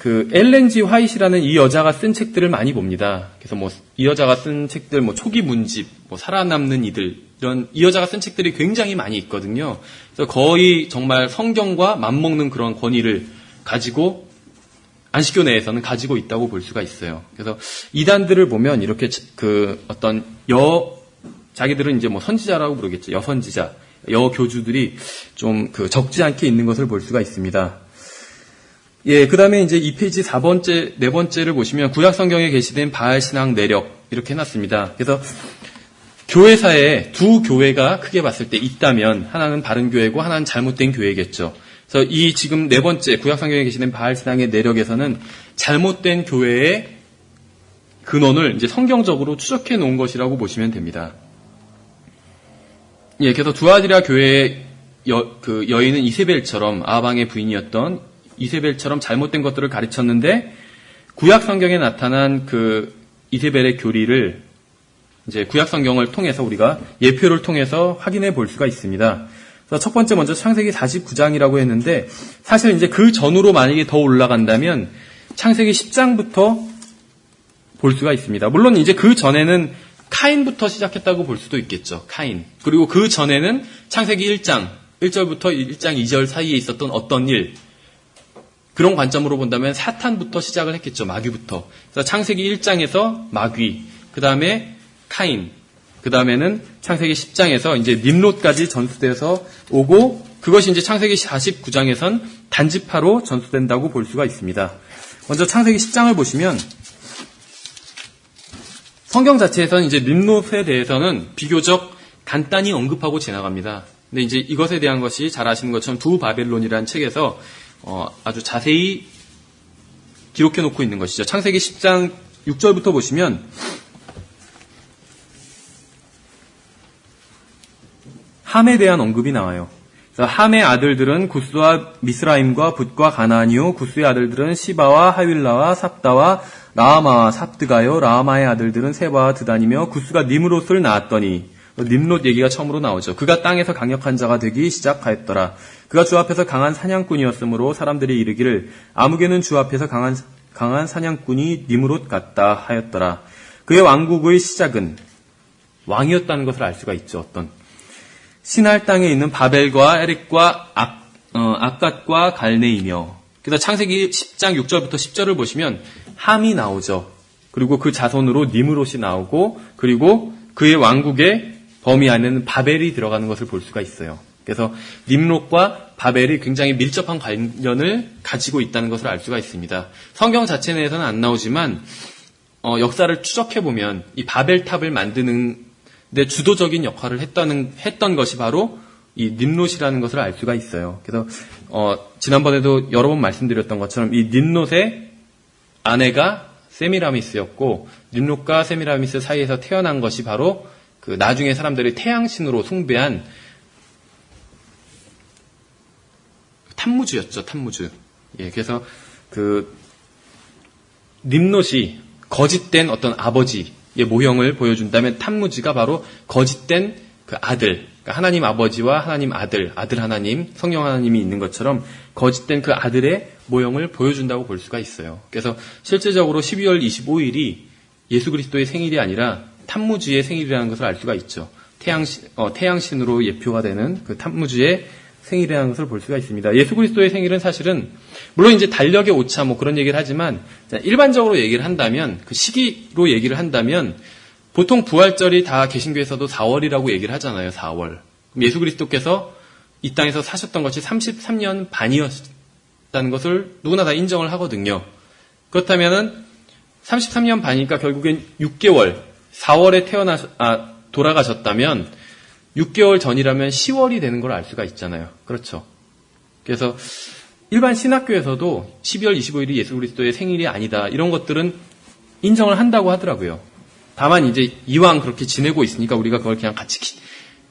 엘렌 G. 화이트라는 이 여자가 쓴 책들을 많이 봅니다. 그래서 이 여자가 쓴 책들, 초기 문집, 살아남는 이들, 이 여자가 쓴 책들이 굉장히 많이 있거든요. 그래서 거의 정말 성경과 맞먹는 그런 권위를 가지고, 안식교 내에서는 가지고 있다고 볼 수가 있어요. 그래서 이단들을 보면 이렇게 자기들은 이제 선지자라고 부르겠죠. 여선지자, 여교주들이 좀 적지 않게 있는 것을 볼 수가 있습니다. 예, 그 다음에 이제 이 페이지 4번째를 보시면 구약 성경에 게시된 바알 신앙 내력 이렇게 해놨습니다. 그래서 교회사에 두 교회가 크게 봤을 때 있다면 하나는 바른 교회고 하나는 잘못된 교회겠죠. 그래서 이 지금 네 번째 구약성경에 계시는 바알 신앙의 내력에서는 잘못된 교회의 근원을 이제 성경적으로 추적해 놓은 것이라고 보시면 됩니다. 예, 그래서 두아디라 교회의 여인은 이세벨처럼 아방의 부인이었던 이세벨처럼 잘못된 것들을 가르쳤는데 구약 성경에 나타난 그 이세벨의 교리를 이제 구약 성경을 통해서 우리가 예표를 통해서 확인해 볼 수가 있습니다. 그래서 첫 번째 먼저 창세기 49장이라고 했는데 사실 이제 그 전후로 만약에 더 올라간다면 창세기 10장부터 볼 수가 있습니다. 물론 이제 그 전에는 카인부터 시작했다고 볼 수도 있겠죠. 카인. 그리고 그 전에는 창세기 1장 1절부터 1장 2절 사이에 있었던 어떤 일, 그런 관점으로 본다면 사탄부터 시작을 했겠죠. 마귀부터. 그래서 창세기 1장에서 마귀, 그 다음에 카인, 그 다음에는 창세기 10장에서 이제 nimrod까지 전수돼서 오고, 그것이 이제 창세기 49장에선 단지파로 전수된다고 볼 수가 있습니다. 먼저 창세기 10장을 보시면 성경 자체에서는 이제 nimrod에 대해서는 비교적 간단히 언급하고 지나갑니다. 근데 이제 이것에 대한 것이 잘 아시는 것처럼 두 바벨론이라는 책에서 아주 자세히 기록해 놓고 있는 것이죠. 창세기 10장 6절부터 보시면 함에 대한 언급이 나와요. 그래서 함의 아들들은 구스와 미스라임과 붓과 가나안이요, 구스의 아들들은 시바와 하윌라와 삽다와 라하마와 삽드가요, 라하마의 아들들은 세바와 드단이며 구스가 니므롯을 낳았더니, nimrod 얘기가 처음으로 나오죠. 그가 땅에서 강력한 자가 되기 시작하였더라. 그가 주 앞에서 강한 사냥꾼이었으므로 사람들이 이르기를 아무개는 주 앞에서 강한 사냥꾼이 nimrod 같다 하였더라. 그의 왕국의 시작은 왕이었다는 것을 알 수가 있죠. 어떤 시날 땅에 있는 바벨과 에렉과 악갓과 갈네이며, 그래서 창세기 10장 6절부터 10절을 보시면 함이 나오죠. 그리고 그 자손으로 니므롯이 나오고, 그리고 그의 왕국의 범위 안에는 바벨이 들어가는 것을 볼 수가 있어요. 그래서 nimrod과 바벨이 굉장히 밀접한 관련을 가지고 있다는 것을 알 수가 있습니다. 성경 자체 내에서는 안 나오지만 역사를 추적해보면 이 바벨탑을 만드는 데 주도적인 역할을 했던 것이 바로 이 nimrod이라는 것을 알 수가 있어요. 그래서 지난번에도 여러 번 말씀드렸던 것처럼 이 nimrod의 아내가 세미라미스였고, nimrod과 세미라미스 사이에서 태어난 것이 바로 그 나중에 사람들이 태양신으로 숭배한 탐무주였죠. 탐무주. 예, 그래서 그 nimrod이 거짓된 어떤 아버지의 모형을 보여준다면 탐무지가 바로 거짓된 그 아들, 그러니까 하나님 아버지와 하나님 아들 하나님, 성령 하나님이 있는 것처럼 거짓된 그 아들의 모형을 보여준다고 볼 수가 있어요. 그래서 실제적으로 12월 25일이 예수 그리스도의 생일이 아니라 탐무주의 생일이라는 것을 알 수가 있죠. 태양신으로 예표가 되는 그 탐무주의 생일이라는 것을 볼 수가 있습니다. 예수 그리스도의 생일은 사실은 물론 이제 달력의 오차 뭐 그런 얘기를 하지만 일반적으로 얘기를 한다면, 그 시기로 얘기를 한다면 보통 부활절이 다 개신교에서도 4월이라고 얘기를 하잖아요. 4월. 예수 그리스도께서 이 땅에서 사셨던 것이 33년 반이었다는 것을 누구나 다 인정을 하거든요. 그렇다면은 33년 반이니까 결국엔 6개월, 4월에 돌아가셨다면 6개월 전이라면 10월이 되는 걸 알 수가 있잖아요. 그렇죠. 그래서 일반 신학교에서도 12월 25일이 예수 그리스도의 생일이 아니다, 이런 것들은 인정을 한다고 하더라고요. 다만 이제 이왕 그렇게 지내고 있으니까 우리가 그걸 그냥 같이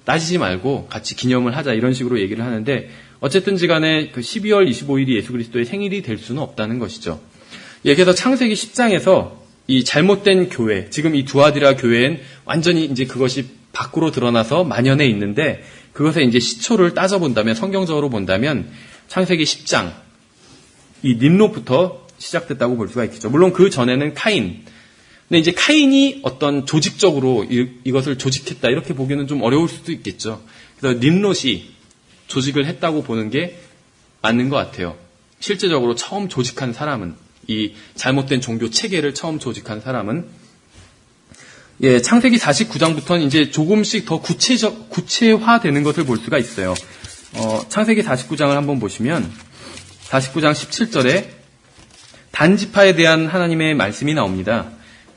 따지지 말고 같이 기념을 하자, 이런 식으로 얘기를 하는데, 어쨌든지 간에 그 12월 25일이 예수 그리스도의 생일이 될 수는 없다는 것이죠. 예, 그래서 창세기 10장에서 이 잘못된 교회, 지금 이 두아디라 교회엔 완전히 이제 그것이 밖으로 드러나서 만연해 있는데, 그것의 이제 시초를 따져본다면, 성경적으로 본다면 창세기 10장 이 nimrod부터 시작됐다고 볼 수가 있겠죠. 물론 그 전에는 카인. 근데 이제 카인이 어떤 조직적으로 이것을 조직했다, 이렇게 보기는 좀 어려울 수도 있겠죠. 그래서 nimrod이 조직을 했다고 보는 게 맞는 것 같아요. 실제적으로 처음 조직한 사람은, 이 잘못된 종교 체계를 처음 조직한 사람은, 예, 창세기 49장부터는 이제 조금씩 더 구체화되는 것을 볼 수가 있어요. 창세기 49장을 한번 보시면 49장 17절에 단지파에 대한 하나님의 말씀이 나옵니다.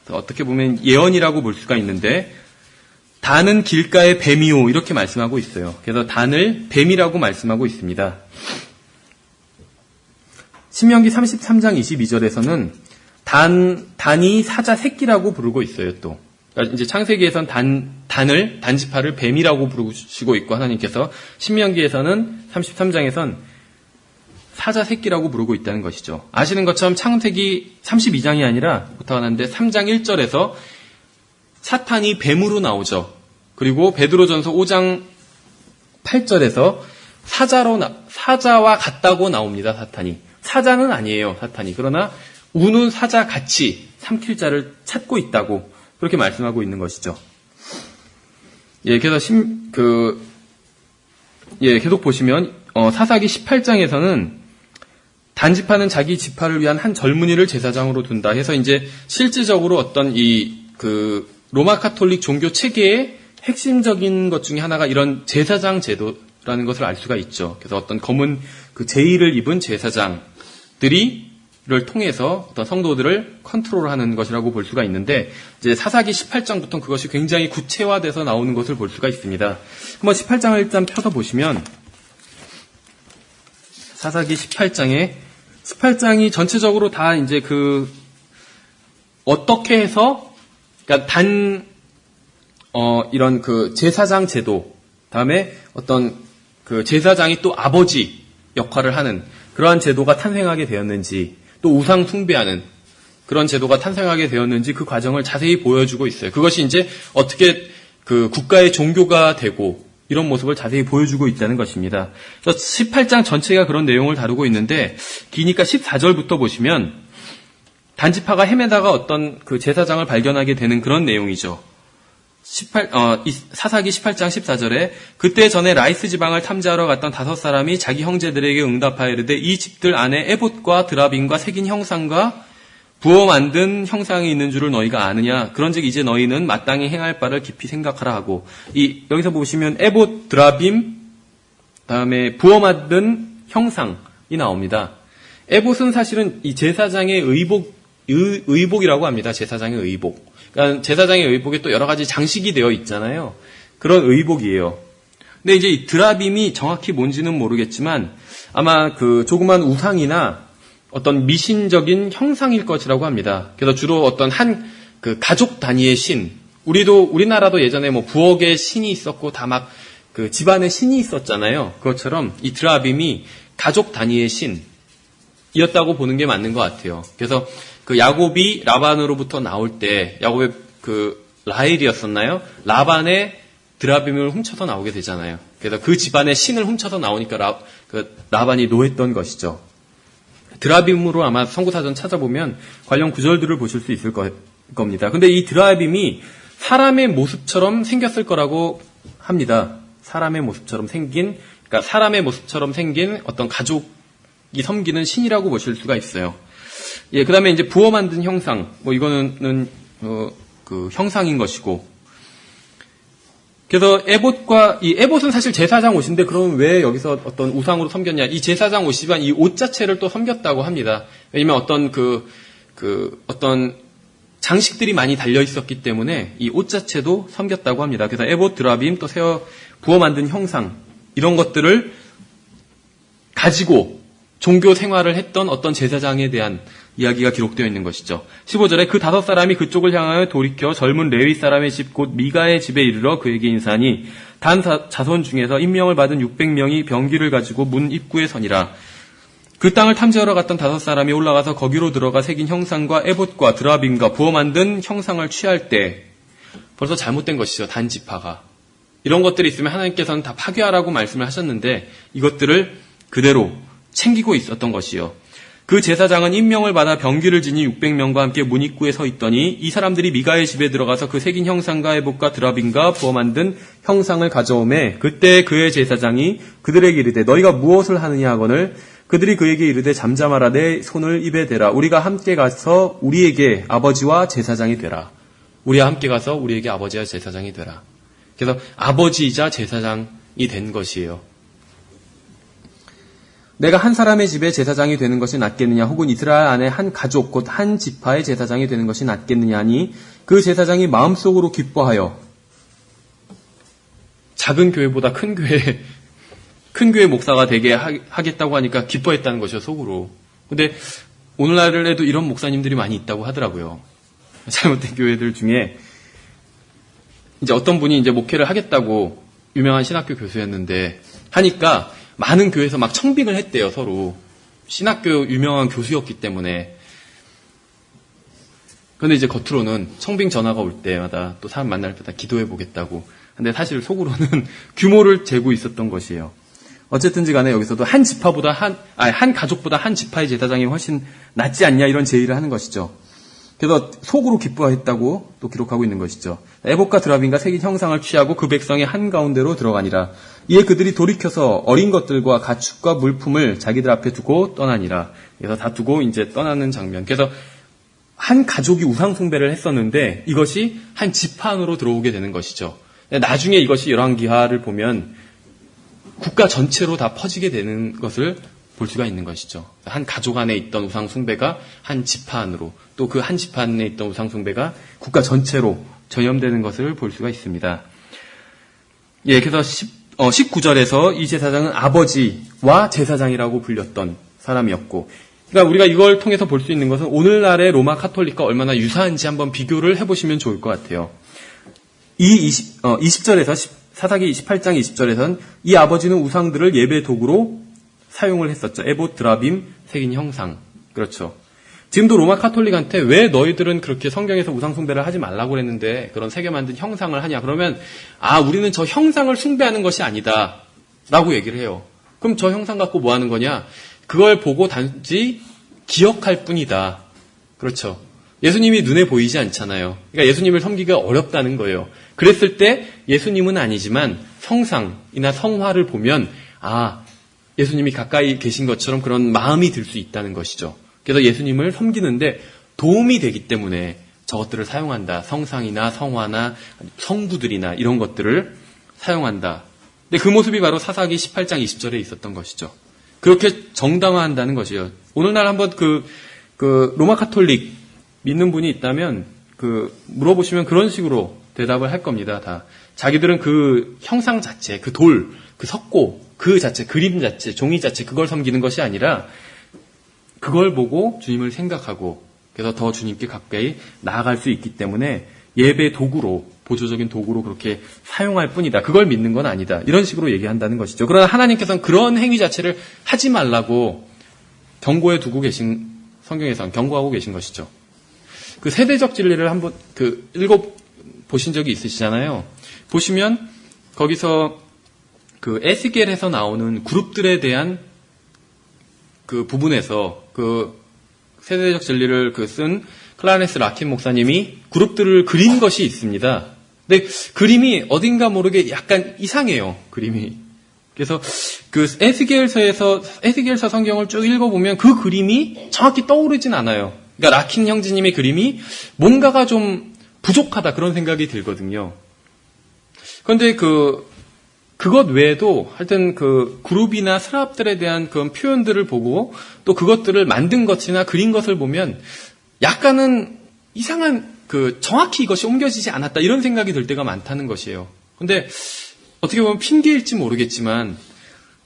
어떻게 보면 예언이라고 볼 수가 있는데, 단은 길가의 뱀이요, 이렇게 말씀하고 있어요. 그래서 단을 뱀이라고 말씀하고 있습니다. 신명기 33장 22절에서는 단이 사자 새끼라고 부르고 있어요, 또. 그러니까 이제 창세기에선 단지파를 뱀이라고 부르시고 있고, 하나님께서 신명기에서는 33장에선 사자 새끼라고 부르고 있다는 것이죠. 아시는 것처럼 창세기 32장이 아니라 부탁하는데 3장 1절에서 사탄이 뱀으로 나오죠. 그리고 베드로전서 5장 8절에서 사자와 같다고 나옵니다, 사탄이. 사자는 아니에요, 사탄이. 그러나 우는 사자같이 삼킬 자를 찾고 있다고 그렇게 말씀하고 있는 것이죠. 예, 그래서 계속 보시면 사사기 18장에서는 단지파는 자기 지파를 위한 한 젊은이를 제사장으로 둔다 해서 이제 실질적으로 어떤 로마 카톨릭 종교 체계의 핵심적인 것 중에 하나가 이런 제사장 제도라는 것을 알 수가 있죠. 그래서 어떤 검은 제의를 입은 제사장들이 를 통해서 어떤 성도들을 컨트롤하는 것이라고 볼 수가 있는데, 이제 사사기 18장부터 그것이 굉장히 구체화돼서 나오는 것을 볼 수가 있습니다. 한번 18장을 일단 펴서 보시면, 사사기 18장이 전체적으로 다 이제 어떻게 해서, 그러니까 이런 제사장 제도, 다음에 어떤 제사장이 또 아버지 역할을 하는 그러한 제도가 탄생하게 되었는지, 또 우상 숭배하는 그런 제도가 탄생하게 되었는지 그 과정을 자세히 보여주고 있어요. 그것이 이제 어떻게 국가의 종교가 되고 이런 모습을 자세히 보여주고 있다는 것입니다. 그래서 18장 전체가 그런 내용을 다루고 있는데, 기니까 14절부터 보시면 단지파가 헤매다가 어떤 제사장을 발견하게 되는 그런 내용이죠. 사사기 18장 14절에 그때 전에 라이스 지방을 탐지하러 갔던 5사람이 자기 형제들에게 응답하여 이르되 이 집들 안에 에봇과 드라빔과 새긴 형상과 부어 만든 형상이 있는 줄을 너희가 아느냐. 그런즉 이제 너희는 마땅히 행할 바를 깊이 생각하라 하고, 여기서 보시면 에봇, 드라빔, 다음에 부어 만든 형상이 나옵니다. 에봇은 사실은 이 제사장의 의복이라고 합니다. 제사장의 의복. 그러니까 제사장의 의복에 또 여러 가지 장식이 되어 있잖아요. 그런 의복이에요. 근데 이제 이 드라빔이 정확히 뭔지는 모르겠지만 아마 조그만 우상이나 어떤 미신적인 형상일 것이라고 합니다. 그래서 주로 어떤 가족 단위의 신, 우리나라도 예전에 부엌에 신이 있었고 다 막 집안에 신이 있었잖아요. 그것처럼 이 드라빔이 가족 단위의 신이었다고 보는 게 맞는 것 같아요. 그래서 야곱이 라반으로부터 나올 때, 야곱의 라헬이었었나요? 라반의 드라빔을 훔쳐서 나오게 되잖아요. 그래서 그 집안의 신을 훔쳐서 나오니까 라반이 노했던 것이죠. 드라빔으로 아마 성구사전 찾아보면 관련 구절들을 보실 수 있을 겁니다. 근데 이 드라빔이 사람의 모습처럼 생겼을 거라고 합니다. 사람의 모습처럼 생긴 어떤 가족이 섬기는 신이라고 보실 수가 있어요. 예, 그 다음에 이제 부어 만든 형상, 이거는, 형상인 것이고. 그래서 에봇은 사실 제사장 옷인데, 그럼 왜 여기서 어떤 우상으로 섬겼냐. 이 제사장 옷이지만 이 옷 자체를 또 섬겼다고 합니다. 왜냐면 어떤 어떤 장식들이 많이 달려 있었기 때문에 이 옷 자체도 섬겼다고 합니다. 그래서 에봇, 드라빔, 또 부어 만든 형상, 이런 것들을 가지고 종교 생활을 했던 어떤 제사장에 대한 이야기가 기록되어 있는 것이죠. 15절에 그 5사람이 그쪽을 향하여 돌이켜 젊은 레위 사람의 집 곧 미가의 집에 이르러 그에게 인사하니 단 자손 중에서 임명을 받은 600명이 병기를 가지고 문 입구에 서니라. 그 땅을 탐지하러 갔던 5사람이 올라가서 거기로 들어가 새긴 형상과 에봇과 드라빔과 부어 만든 형상을 취할 때 벌써 잘못된 것이죠. 단지파가. 이런 것들이 있으면 하나님께서는 다 파괴하라고 말씀을 하셨는데 이것들을 그대로 챙기고 있었던 것이요. 그 제사장은 임명을 받아 병기를 지닌 600명과 함께 문 입구에 서 있더니 이 사람들이 미가의 집에 들어가서 그 새긴 형상과 에봇과 드라빔과 부어 만든 형상을 가져오매 그때 그의 제사장이 그들에게 이르되 너희가 무엇을 하느냐 하거늘 그들이 그에게 이르되 잠잠하라 내 손을 입에 대라 우리가 함께 가서 우리에게 아버지와 제사장이 되라. 우리와 함께 가서 우리에게 아버지와 제사장이 되라. 그래서 아버지이자 제사장이 된 것이에요. 내가 한 사람의 집에 제사장이 되는 것이 낫겠느냐 혹은 이스라엘 안에 한 가족 곧 한 지파의 제사장이 되는 것이 낫겠느냐 하니 그 제사장이 마음속으로 기뻐하여 작은 교회보다 큰 교회 목사가 되게 하겠다고 하니까 기뻐했다는 것이요. 속으로. 근데 오늘날에도 이런 목사님들이 많이 있다고 하더라고요. 잘못된 교회들 중에 이제 어떤 분이 이제 목회를 하겠다고 유명한 신학교 교수였는데 하니까 많은 교회에서 막 청빙을 했대요, 서로. 신학교 유명한 교수였기 때문에. 근데 이제 겉으로는 청빙 전화가 올 때마다 또 사람 만날 때마다 기도해 보겠다고. 근데 사실 속으로는 규모를 재고 있었던 것이에요. 어쨌든지 간에 여기서도 한 가족보다 한 지파의 제사장이 훨씬 낫지 않냐 이런 제의를 하는 것이죠. 그래서 속으로 기뻐했다고 또 기록하고 있는 것이죠. 에봇과 드라빔과 새긴 형상을 취하고 그 백성의 한가운데로 들어가니라. 이에 그들이 돌이켜서 어린 것들과 가축과 물품을 자기들 앞에 두고 떠나니라. 그래서 다 두고 이제 떠나는 장면. 그래서 한 가족이 우상 숭배를 했었는데 이것이 한 지파 안으로 들어오게 되는 것이죠. 나중에 이것이 열왕기하를 보면 국가 전체로 다 퍼지게 되는 것을 볼 수가 있는 것이죠. 한 가족 안에 있던 우상 숭배가 한 지파 안으로, 또 그 한 지파 안에 있던 우상 숭배가 국가 전체로 전염되는 것을 볼 수가 있습니다. 예, 그래서 19절에서 이 제사장은 아버지와 제사장이라고 불렸던 사람이었고, 그러니까 우리가 이걸 통해서 볼 수 있는 것은 오늘날의 로마 카톨릭과 얼마나 유사한지 한번 비교를 해보시면 좋을 것 같아요. 이 20절에서 사사기 28장 20절에서는 이 아버지는 우상들을 예배 도구로 사용을 했었죠. 에봇, 드라빔, 새긴 형상. 그렇죠. 지금도 로마 카톨릭한테 왜 너희들은 그렇게 성경에서 우상 숭배를 하지 말라고 그랬는데 그런 새겨 만든 형상을 하냐. 그러면 우리는 저 형상을 숭배하는 것이 아니다 라고 얘기를 해요. 그럼 저 형상 갖고 뭐 하는 거냐. 그걸 보고 단지 기억할 뿐이다. 그렇죠. 예수님이 눈에 보이지 않잖아요. 그러니까 예수님을 섬기기가 어렵다는 거예요. 그랬을 때 예수님은 아니지만 성상이나 성화를 보면 예수님이 가까이 계신 것처럼 그런 마음이 들 수 있다는 것이죠. 그래서 예수님을 섬기는데 도움이 되기 때문에 저것들을 사용한다. 성상이나 성화나 성부들이나 이런 것들을 사용한다. 근데 그 모습이 바로 사사기 18장 20절에 있었던 것이죠. 그렇게 정당화한다는 것이에요. 오늘날 한번 그 로마 카톨릭 믿는 분이 있다면 물어보시면 그런 식으로 대답을 할 겁니다. 다 자기들은 그 형상 자체, 그 돌, 그 석고, 그 자체, 그림 자체, 종이 자체 그걸 섬기는 것이 아니라 그걸 보고 주님을 생각하고 그래서 더 주님께 가까이 나아갈 수 있기 때문에 예배 도구로, 보조적인 도구로 그렇게 사용할 뿐이다. 그걸 믿는 건 아니다. 이런 식으로 얘기한다는 것이죠. 그러나 하나님께서는 그런 행위 자체를 하지 말라고 경고해 두고 계신, 성경에서는 경고하고 계신 것이죠. 그 세대적 진리를 한번 읽어보신 적이 있으시잖아요. 보시면 거기서 그 에스겔에서 나오는 그룹들에 대한 그 부분에서 그 세대적 진리를 쓴 클라레스 라킨 목사님이 그룹들을 그린 것이 있습니다. 근데 그림이 어딘가 모르게 약간 이상해요. 그림이. 그래서 그 에스겔서 성경을 쭉 읽어보면 그 그림이 정확히 떠오르진 않아요. 그러니까 라킨 형제님의 그림이 뭔가가 좀 부족하다 그런 생각이 들거든요. 그런데 그것 외에도 하여튼 그 그룹이나 스랍들에 대한 그런 표현들을 보고 또 그것들을 만든 것이나 그린 것을 보면 약간은 이상한 정확히 이것이 옮겨지지 않았다 이런 생각이 들 때가 많다는 것이에요. 근데 어떻게 보면 핑계일지 모르겠지만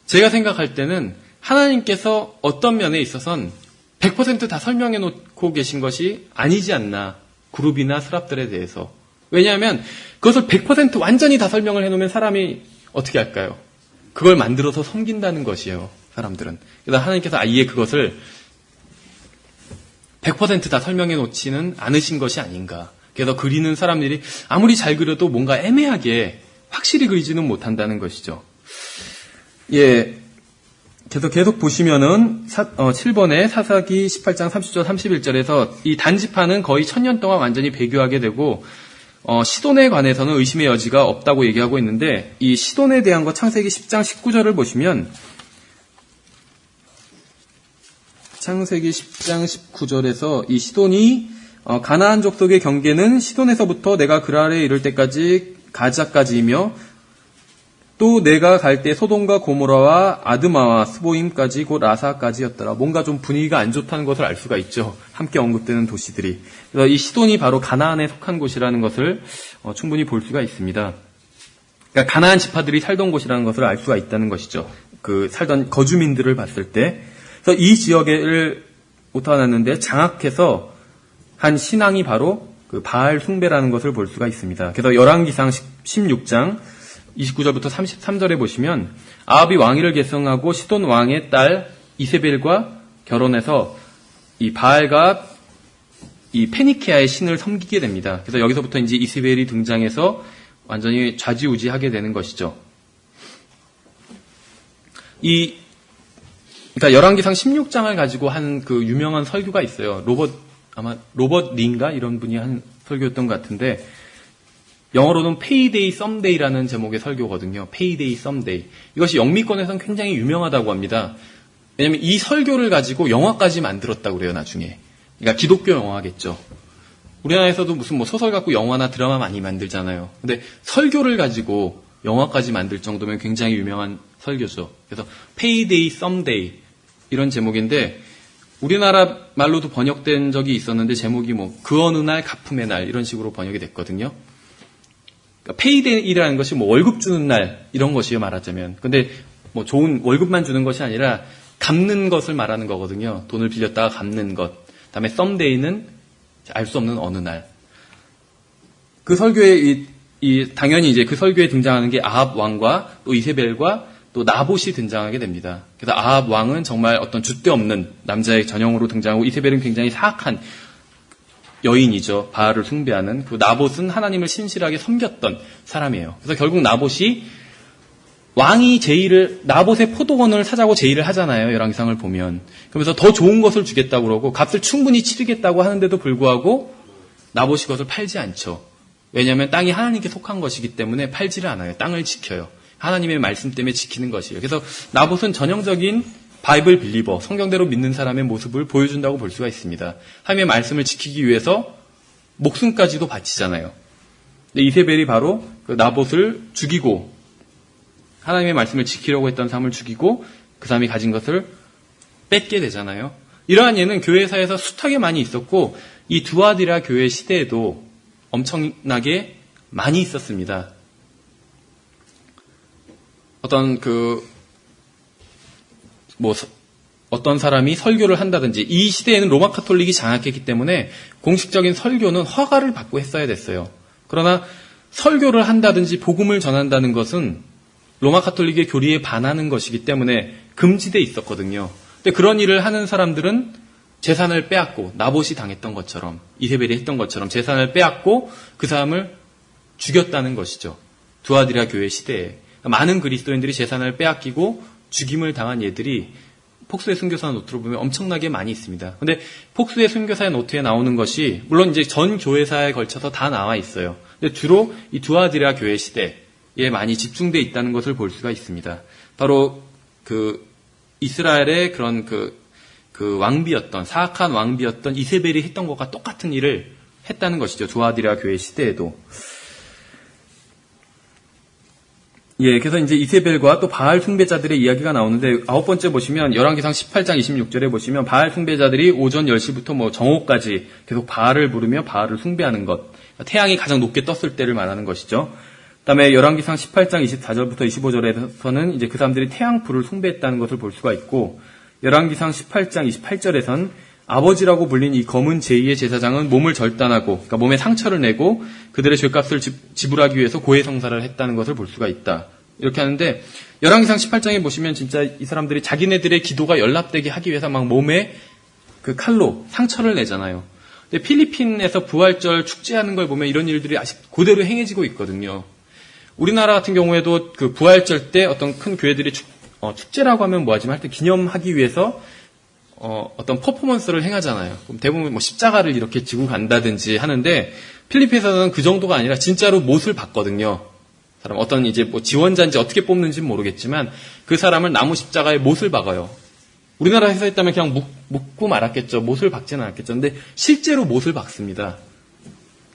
제가 생각할 때는 하나님께서 어떤 면에 있어서는 100% 다 설명해 놓고 계신 것이 아니지 않나. 그룹이나 스랍들에 대해서. 왜냐하면 그것을 100% 완전히 다 설명을 해놓으면 사람이 어떻게 할까요? 그걸 만들어서 섬긴다는 것이에요. 사람들은. 그래서 하나님께서 아예 그것을 100% 다 설명해 놓지는 않으신 것이 아닌가. 그래서 그리는 사람들이 아무리 잘 그려도 뭔가 애매하게 확실히 그리지는 못한다는 것이죠. 예. 그래서 계속 보시면은 7번에 사사기 18장 30절 31절에서 이 단지파는 거의 1000년 동안 완전히 배교하게 되고 시돈에 관해서는 의심의 여지가 없다고 얘기하고 있는데 이 시돈에 대한 거 창세기 10장 19절을 보시면 창세기 10장 19절에서 이 시돈이 가나안 족속의 경계는 시돈에서부터 내가 그랄에 이를 때까지 가자까지이며 또 내가 갈 때 소돔과 고모라와 아드마와 스보임까지 곧 라사까지였더라. 뭔가 좀 분위기가 안 좋다는 것을 알 수가 있죠. 함께 언급되는 도시들이. 그래서 이 시돈이 바로 가나안에 속한 곳이라는 것을 충분히 볼 수가 있습니다. 그러니까 가나안 지파들이 살던 곳이라는 것을 알 수가 있다는 것이죠. 살던 거주민들을 봤을 때. 그래서 이 지역을 오타가 났는데 장악해서 한 신앙이 바로 그 바알 숭배라는 것을 볼 수가 있습니다. 그래서 열왕기상 16장 29절부터 33절에 보시면 아합이 왕위를 계승하고 시돈 왕의 딸 이세벨과 결혼해서 이 바알과 이 페니키아의 신을 섬기게 됩니다. 그래서 여기서부터 이제 이세벨이 등장해서 완전히 좌지우지하게 되는 것이죠. 그러니까 열왕기상 16장을 가지고 한 그 유명한 설교가 있어요. 로버트 린가 이런 분이 한 설교였던 것 같은데 영어로는 Payday Someday라는 제목의 설교거든요. Payday Someday. 이것이 영미권에서는 굉장히 유명하다고 합니다. 왜냐하면 이 설교를 가지고 영화까지 만들었다고 그래요, 나중에. 그러니까 기독교 영화겠죠. 우리나라에서도 무슨 뭐 소설 갖고 영화나 드라마 많이 만들잖아요. 근데 설교를 가지고 영화까지 만들 정도면 굉장히 유명한 설교죠. 그래서 Payday Someday 이런 제목인데 우리나라 말로도 번역된 적이 있었는데 제목이 뭐 그 어느 날 가품의 날 이런 식으로 번역이 됐거든요. 그러니까 페이데이라는 것이 뭐 월급 주는 날 이런 것이요 말하자면. 근데 뭐 좋은 월급만 주는 것이 아니라 갚는 것을 말하는 거거든요. 돈을 빌렸다가 갚는 것. 그다음에 썸데이는 알 수 없는 어느 날. 그 설교에 당연히 이제 그 설교에 등장하는 게 아합 왕과 또 이세벨과 또 나봇이 등장하게 됩니다. 그래서 아합 왕은 정말 어떤 줏대 없는 남자의 전형으로 등장하고 이세벨은 굉장히 사악한 여인이죠. 바알을 숭배하는. 그 나봇은 하나님을 신실하게 섬겼던 사람이에요. 그래서 결국 나봇이 왕이 나봇의 포도원을 사자고 제의를 하잖아요. 열왕기상을 보면. 그러면서 더 좋은 것을 주겠다고 그러고 값을 충분히 치르겠다고 하는데도 불구하고 나봇이 그것을 팔지 않죠. 왜냐하면 땅이 하나님께 속한 것이기 때문에 팔지를 않아요. 땅을 지켜요. 하나님의 말씀 때문에 지키는 것이에요. 그래서 나봇은 전형적인 바이블 빌리버, 성경대로 믿는 사람의 모습을 보여준다고 볼 수가 있습니다. 하나님의 말씀을 지키기 위해서 목숨까지도 바치잖아요. 근데 이세벨이 바로 그 나봇을 죽이고 하나님의 말씀을 지키려고 했던 사람을 죽이고 그 사람이 가진 것을 뺏게 되잖아요. 이러한 예는 교회사에서 숱하게 많이 있었고 이 두아디라 교회 시대에도 엄청나게 많이 있었습니다. 어떤 사람이 설교를 한다든지 이 시대에는 로마 카톨릭이 장악했기 때문에 공식적인 설교는 허가를 받고 했어야 됐어요. 그러나 설교를 한다든지 복음을 전한다는 것은 로마 카톨릭의 교리에 반하는 것이기 때문에 금지돼 있었거든요. 근데 그런 일을 하는 사람들은 재산을 빼앗고 나봇이 당했던 것처럼 이세벨이 했던 것처럼 재산을 빼앗고 그 사람을 죽였다는 것이죠. 두아디라 교회 시대에 많은 그리스도인들이 재산을 빼앗기고 죽임을 당한 예들이 폭스의 순교사 노트로 보면 엄청나게 많이 있습니다. 근데 폭스의 순교사의 노트에 나오는 것이 물론 이제 전 교회사에 걸쳐서 다 나와 있어요. 근데 주로 이 두아디라 교회 시대에 많이 집중돼 있다는 것을 볼 수가 있습니다. 바로 그 이스라엘의 그런 그 왕비였던 사악한 왕비였던 이세벨이 했던 것과 똑같은 일을 했다는 것이죠. 두아디라 교회 시대에도. 예, 그래서 이제 이세벨과 또 바알 숭배자들의 이야기가 나오는데 9번째 보시면 열왕기상 18장 26절에 보시면 바알 숭배자들이 오전 10시부터 뭐 정오까지 계속 바알을 부르며 바알을 숭배하는 것. 태양이 가장 높게 떴을 때를 말하는 것이죠. 그다음에 열왕기상 18장 24절부터 25절에서는 이제 그 사람들이 태양불을 숭배했다는 것을 볼 수가 있고 열왕기상 18장 28절에선 아버지라고 불린 이 검은 제2의 제사장은 몸을 절단하고 그러니까 몸에 상처를 내고 그들의 죄값을 지불하기 위해서 고해성사를 했다는 것을 볼 수가 있다. 이렇게 하는데 열왕기상 18장에 보시면 진짜 이 사람들이 자기네들의 기도가 연락되게 하기 위해서 막 몸에 그 칼로 상처를 내잖아요. 근데 필리핀에서 부활절 축제하는 걸 보면 이런 일들이 아직 그대로 행해지고 있거든요. 우리나라 같은 경우에도 그 부활절 때 어떤 큰 교회들이 축제라고 하면 뭐하지만 하여튼 기념하기 위해서 어떤 퍼포먼스를 행하잖아요. 그럼 대부분 뭐 십자가를 이렇게 지고 간다든지 하는데 필리핀에서는 그 정도가 아니라 진짜로 못을 박거든요. 사람 어떤 이제 뭐 지원자인지 어떻게 뽑는지는 모르겠지만 그 사람을 나무 십자가에 못을 박아요. 우리나라에서 했다면 그냥 묻고 말았겠죠. 못을 박지는 않았겠죠. 근데 실제로 못을 박습니다.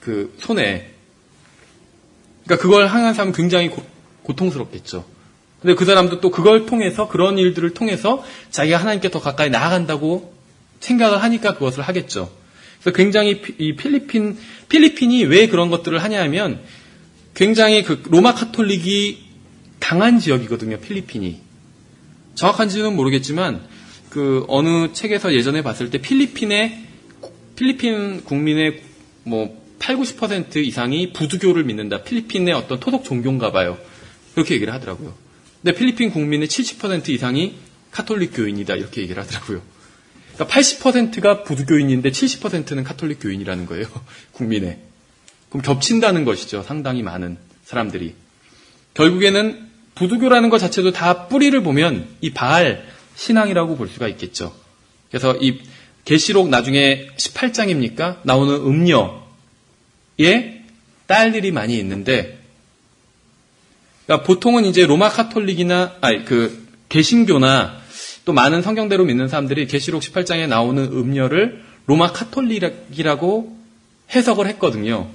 그 손에. 그러니까 그걸 하는 사람은 굉장히 고통스럽겠죠. 근데 그 사람도 또 그걸 통해서 그런 일들을 통해서 자기가 하나님께 더 가까이 나아간다고 생각을 하니까 그것을 하겠죠. 그래서 굉장히 이 필리핀이 왜 그런 것들을 하냐면 굉장히 그 로마 카톨릭이 강한 지역이거든요. 필리핀이. 정확한지는 모르겠지만 어느 책에서 예전에 봤을 때 필리핀 국민의 80, 90% 이상이 부두교를 믿는다. 필리핀의 어떤 토속 종교인가 봐요. 그렇게 얘기를 하더라고요. 근데 필리핀 국민의 70% 이상이 카톨릭 교인이다. 이렇게 얘기를 하더라고요. 그러니까 80%가 부두교인인데 70%는 카톨릭 교인이라는 거예요. 국민의. 그럼 겹친다는 것이죠. 상당히 많은 사람들이. 결국에는 부두교라는 것 자체도 다 뿌리를 보면 이 바알 신앙이라고 볼 수가 있겠죠. 그래서 이 계시록 나중에 18장입니까? 나오는 음녀의 딸들이 많이 있는데, 그러니까 보통은 이제 로마 카톨릭이나, 개신교나 또 많은 성경대로 믿는 사람들이 계시록 18장에 나오는 음녀를 로마 카톨릭이라고 해석을 했거든요.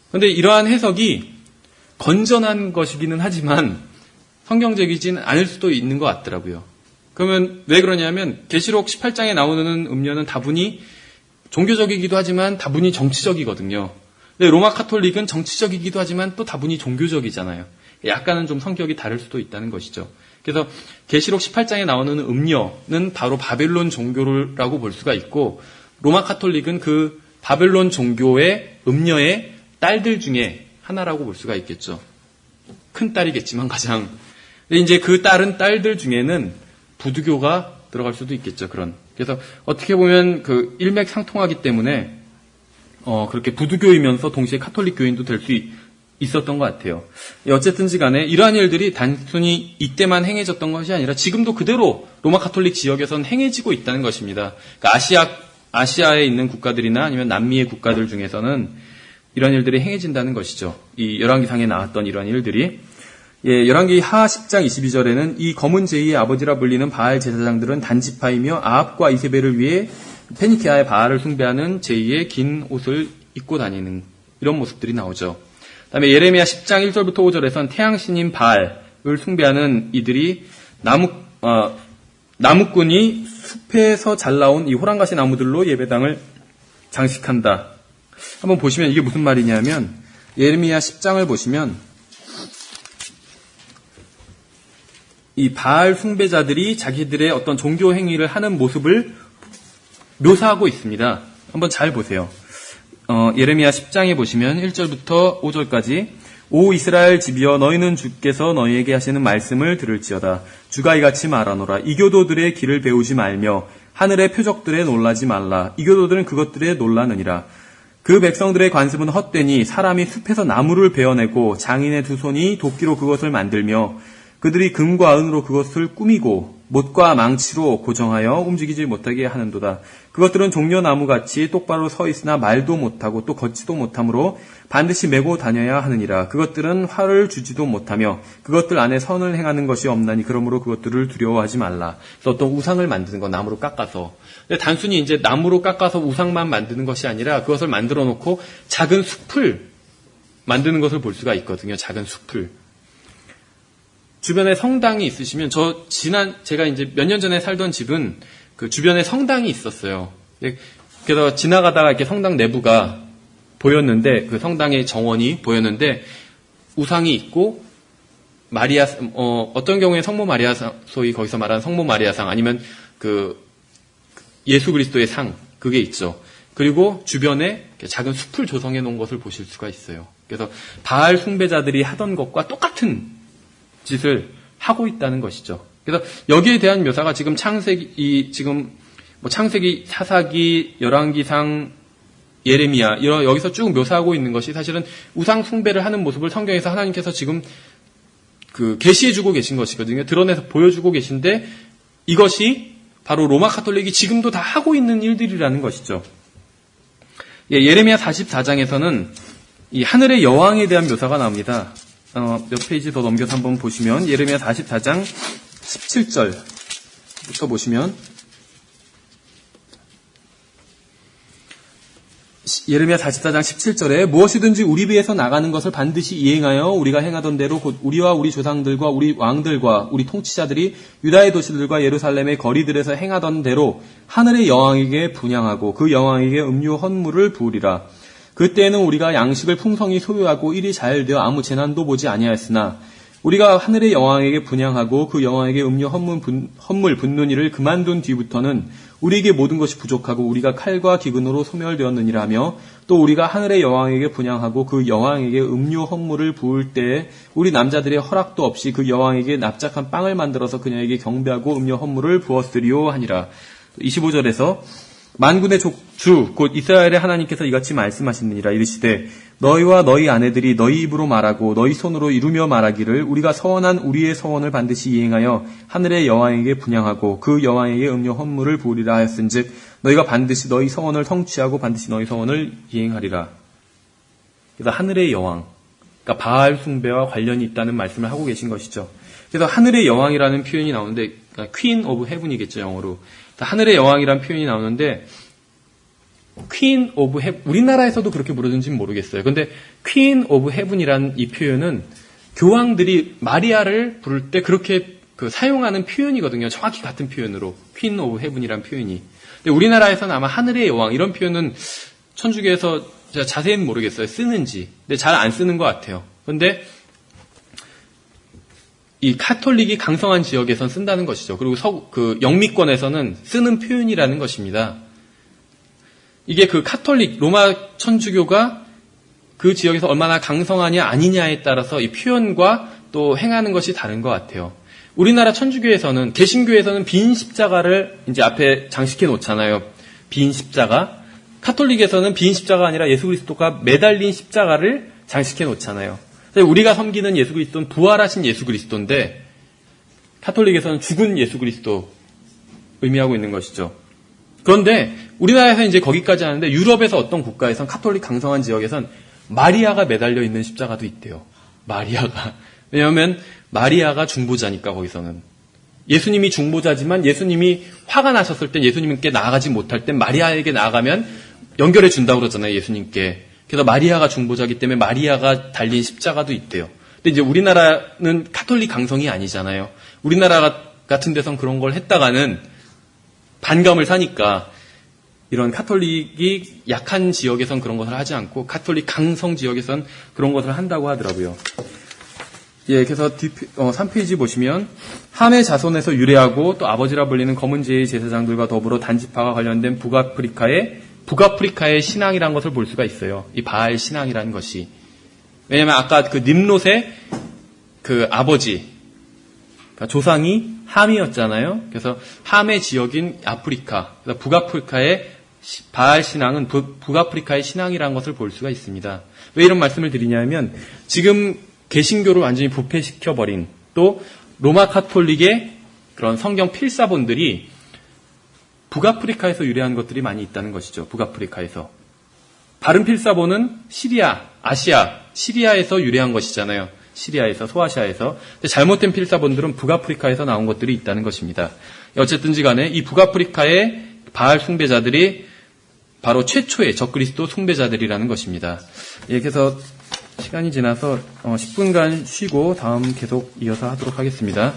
그런데 이러한 해석이 건전한 것이기는 하지만 성경적이진 않을 수도 있는 것 같더라고요. 그러면 왜 그러냐면 계시록 18장에 나오는 음녀는 다분히 종교적이기도 하지만 다분히 정치적이거든요. 근데 로마 카톨릭은 정치적이기도 하지만 또 다분히 종교적이잖아요. 약간은 좀 성격이 다를 수도 있다는 것이죠. 그래서 계시록 18장에 나오는 음녀는 바로 바벨론 종교라고 볼 수가 있고, 로마 카톨릭은 그 바벨론 종교의 음녀의 딸들 중에 하나라고 볼 수가 있겠죠. 큰 딸이겠지만 가장. 근데 이제 그 딸들 중에는 부두교가 들어갈 수도 있겠죠. 그래서 어떻게 보면 그 일맥상통하기 때문에 그렇게 부두교이면서 동시에 카톨릭 교인도 될 수 있었던 것 같아요. 어쨌든지 간에 이러한 일들이 단순히 이때만 행해졌던 것이 아니라 지금도 그대로 로마 카톨릭 지역에서는 행해지고 있다는 것입니다. 그러니까 아시아에 있는 국가들이나 아니면 남미의 국가들 중에서는 이런 일들이 행해진다는 것이죠. 이 열왕기상에 나왔던 이런 일들이. 열왕기 하 10장 22절에는 이 검은 제이의 아버지라 불리는 바알 제사장들은 단지파이며 아합과 이세벨을 위해 페니키아의 바알을 숭배하는 제이의 긴 옷을 입고 다니는 이런 모습들이 나오죠. 그다음에 예레미야 10장 1절부터 5절에선 태양신인 바알을 숭배하는 이들이 나무꾼이 숲에서 잘 나온 이 호랑가시 나무들로 예배당을 장식한다. 한번 보시면 이게 무슨 말이냐면 예레미야 10장을 보시면 이 바알 숭배자들이 자기들의 어떤 종교 행위를 하는 모습을 묘사하고 있습니다. 한번 잘 보세요. 예레미야 10장에 보시면 1절부터 5절까지 오 이스라엘 집이여 너희는 주께서 너희에게 하시는 말씀을 들을지어다. 주가 이같이 말하노라. 이교도들의 길을 배우지 말며 하늘의 표적들에 놀라지 말라. 이교도들은 그것들에 놀라느니라. 그 백성들의 관습은 헛되니 사람이 숲에서 나무를 베어내고 장인의 두 손이 도끼로 그것을 만들며 그들이 금과 은으로 그것을 꾸미고 못과 망치로 고정하여 움직이지 못하게 하는도다. 그것들은 종려나무같이 똑바로 서 있으나 말도 못하고 또 걷지도 못하므로 반드시 메고 다녀야 하느니라. 그것들은 화를 주지도 못하며 그것들 안에 선을 행하는 것이 없나니 그러므로 그것들을 두려워하지 말라. 그래서 어떤 우상을 만드는 거 나무로 깎아서. 근데 단순히 이제 나무로 깎아서 우상만 만드는 것이 아니라 그것을 만들어 놓고 작은 숲을 만드는 것을 볼 수가 있거든요. 작은 숲을. 주변에 성당이 있으시면 제가 이제 몇 년 전에 살던 집은 그 주변에 성당이 있었어요. 그래서 지나가다가 이렇게 성당 내부가 보였는데 그 성당의 정원이 보였는데 우상이 있고 마리아 어떤 경우에 성모 마리아상 소위 거기서 말하는 성모 마리아상 아니면 그 예수 그리스도의 상 그게 있죠. 그리고 주변에 작은 숲을 조성해 놓은 것을 보실 수가 있어요. 그래서 바알 숭배자들이 하던 것과 똑같은 짓을 하고 있다는 것이죠. 그래서 여기에 대한 묘사가 지금 창세기, 사사기, 열왕기상, 예레미야, 여기서 쭉 묘사하고 있는 것이 사실은 우상 숭배를 하는 모습을 성경에서 하나님께서 지금 계시해주고 계신 것이거든요. 드러내서 보여주고 계신데 이것이 바로 로마 카톨릭이 지금도 다 하고 있는 일들이라는 것이죠. 예레미야 44장에서는 이 하늘의 여왕에 대한 묘사가 나옵니다. 몇 페이지 더 넘겨서 한번 보시면 예레미야 44장 17절부터 보시면 예레미야 44장 17절에 무엇이든지 우리 비에서 나가는 것을 반드시 이행하여 우리가 행하던 대로 곧 우리와 우리 조상들과 우리 왕들과 우리 통치자들이 유다의 도시들과 예루살렘의 거리들에서 행하던 대로 하늘의 여왕에게 분향하고 그 여왕에게 음료 헌물을 부으리라. 그때에는 우리가 양식을 풍성히 소유하고 일이 잘 되어 아무 재난도 보지 아니하였으나 우리가 하늘의 여왕에게 분향하고 그 여왕에게 음료 헌물 붓는 일을 그만둔 뒤부터는 우리에게 모든 것이 부족하고 우리가 칼과 기근으로 소멸되었느니라 하며 또 우리가 하늘의 여왕에게 분향하고 그 여왕에게 음료 헌물을 부을 때에 우리 남자들의 허락도 없이 그 여왕에게 납작한 빵을 만들어서 그녀에게 경배하고 음료 헌물을 부었으리요 하니라. 25절에서 만군의 주 곧 이스라엘의 하나님께서 이같이 말씀하시느니라. 이르시되 너희와 너희 아내들이 너희 입으로 말하고 너희 손으로 이루며 말하기를 우리가 서원한 우리의 서원을 반드시 이행하여 하늘의 여왕에게 분향하고 그 여왕에게 음료 헌물을 부으리라 하였은즉 너희가 반드시 너희 서원을 성취하고 반드시 너희 서원을 이행하리라. 그래서 하늘의 여왕, 그러니까 바알 숭배와 관련이 있다는 말씀을 하고 계신 것이죠. 그래서 하늘의 여왕이라는 표현이 나오는데, 그러니까 Queen of Heaven이겠죠, 영어로. 하늘의 여왕이라는 표현이 나오는데, Queen of Heaven, 우리나라에서도 그렇게 부르는지는 모르겠어요. 근데 Queen of Heaven이라는 이 표현은 교황들이 마리아를 부를 때 그렇게 사용하는 표현이거든요. 정확히 같은 표현으로. Queen of Heaven이라는 표현이. 근데 우리나라에서는 아마 하늘의 여왕, 이런 표현은 천주교에서 제가 자세히는 모르겠어요. 쓰는지. 근데 잘 안 쓰는 것 같아요. 근데 이 카톨릭이 강성한 지역에선 쓴다는 것이죠. 그리고 영미권에서는 쓰는 표현이라는 것입니다. 이게 카톨릭, 로마 천주교가 그 지역에서 얼마나 강성하냐 아니냐에 따라서 이 표현과 또 행하는 것이 다른 것 같아요. 우리나라 천주교에서는, 개신교에서는 빈 십자가를 이제 앞에 장식해 놓잖아요. 빈 십자가. 카톨릭에서는 빈 십자가가 아니라 예수 그리스도가 매달린 십자가를 장식해 놓잖아요. 우리가 섬기는 예수 그리스도는 부활하신 예수 그리스도인데 카톨릭에서는 죽은 예수 그리스도 의미하고 있는 것이죠. 그런데 우리나라에서 이제 거기까지 하는데 유럽에서 어떤 국가에선 카톨릭 강성한 지역에선 마리아가 매달려 있는 십자가도 있대요. 마리아가. 왜냐하면 마리아가 중보자니까 거기서는. 예수님이 중보자지만 예수님이 화가 나셨을 때 예수님께 나아가지 못할 땐 마리아에게 나아가면 연결해 준다고 그러잖아요. 예수님께. 그래서 마리아가 중보자기 때문에 마리아가 달린 십자가도 있대요. 근데 이제 우리나라는 카톨릭 강성이 아니잖아요. 우리나라 같은 데선 그런 걸 했다가는 반감을 사니까 이런 카톨릭이 약한 지역에선 그런 것을 하지 않고 카톨릭 강성 지역에선 그런 것을 한다고 하더라고요. 예, 그래서 3페이지 보시면 함의 자손에서 유래하고 또 아버지라 불리는 검은 제의 제사장들과 더불어 단지파가 관련된 북아프리카의 신앙이라는 것을 볼 수가 있어요. 이 바알 신앙이라는 것이. 왜냐면 아까 nim롯의 아버지, 그러니까 조상이 함이었잖아요. 그래서 함의 지역인 아프리카, 그래서 북아프리카의 바알 신앙은 북아프리카의 신앙이라는 것을 볼 수가 있습니다. 왜 이런 말씀을 드리냐면 지금 개신교를 완전히 부패시켜버린 또 로마 카톨릭의 그런 성경 필사본들이 북아프리카에서 유래한 것들이 많이 있다는 것이죠. 북아프리카에서. 바른 필사본은 시리아에서 유래한 것이잖아요. 시리아에서, 소아시아에서. 근데 잘못된 필사본들은 북아프리카에서 나온 것들이 있다는 것입니다. 어쨌든지 간에 이 북아프리카의 바알 숭배자들이 바로 최초의 적그리스도 숭배자들이라는 것입니다. 예, 그래서 시간이 지나서 10분간 쉬고 다음 계속 이어서 하도록 하겠습니다.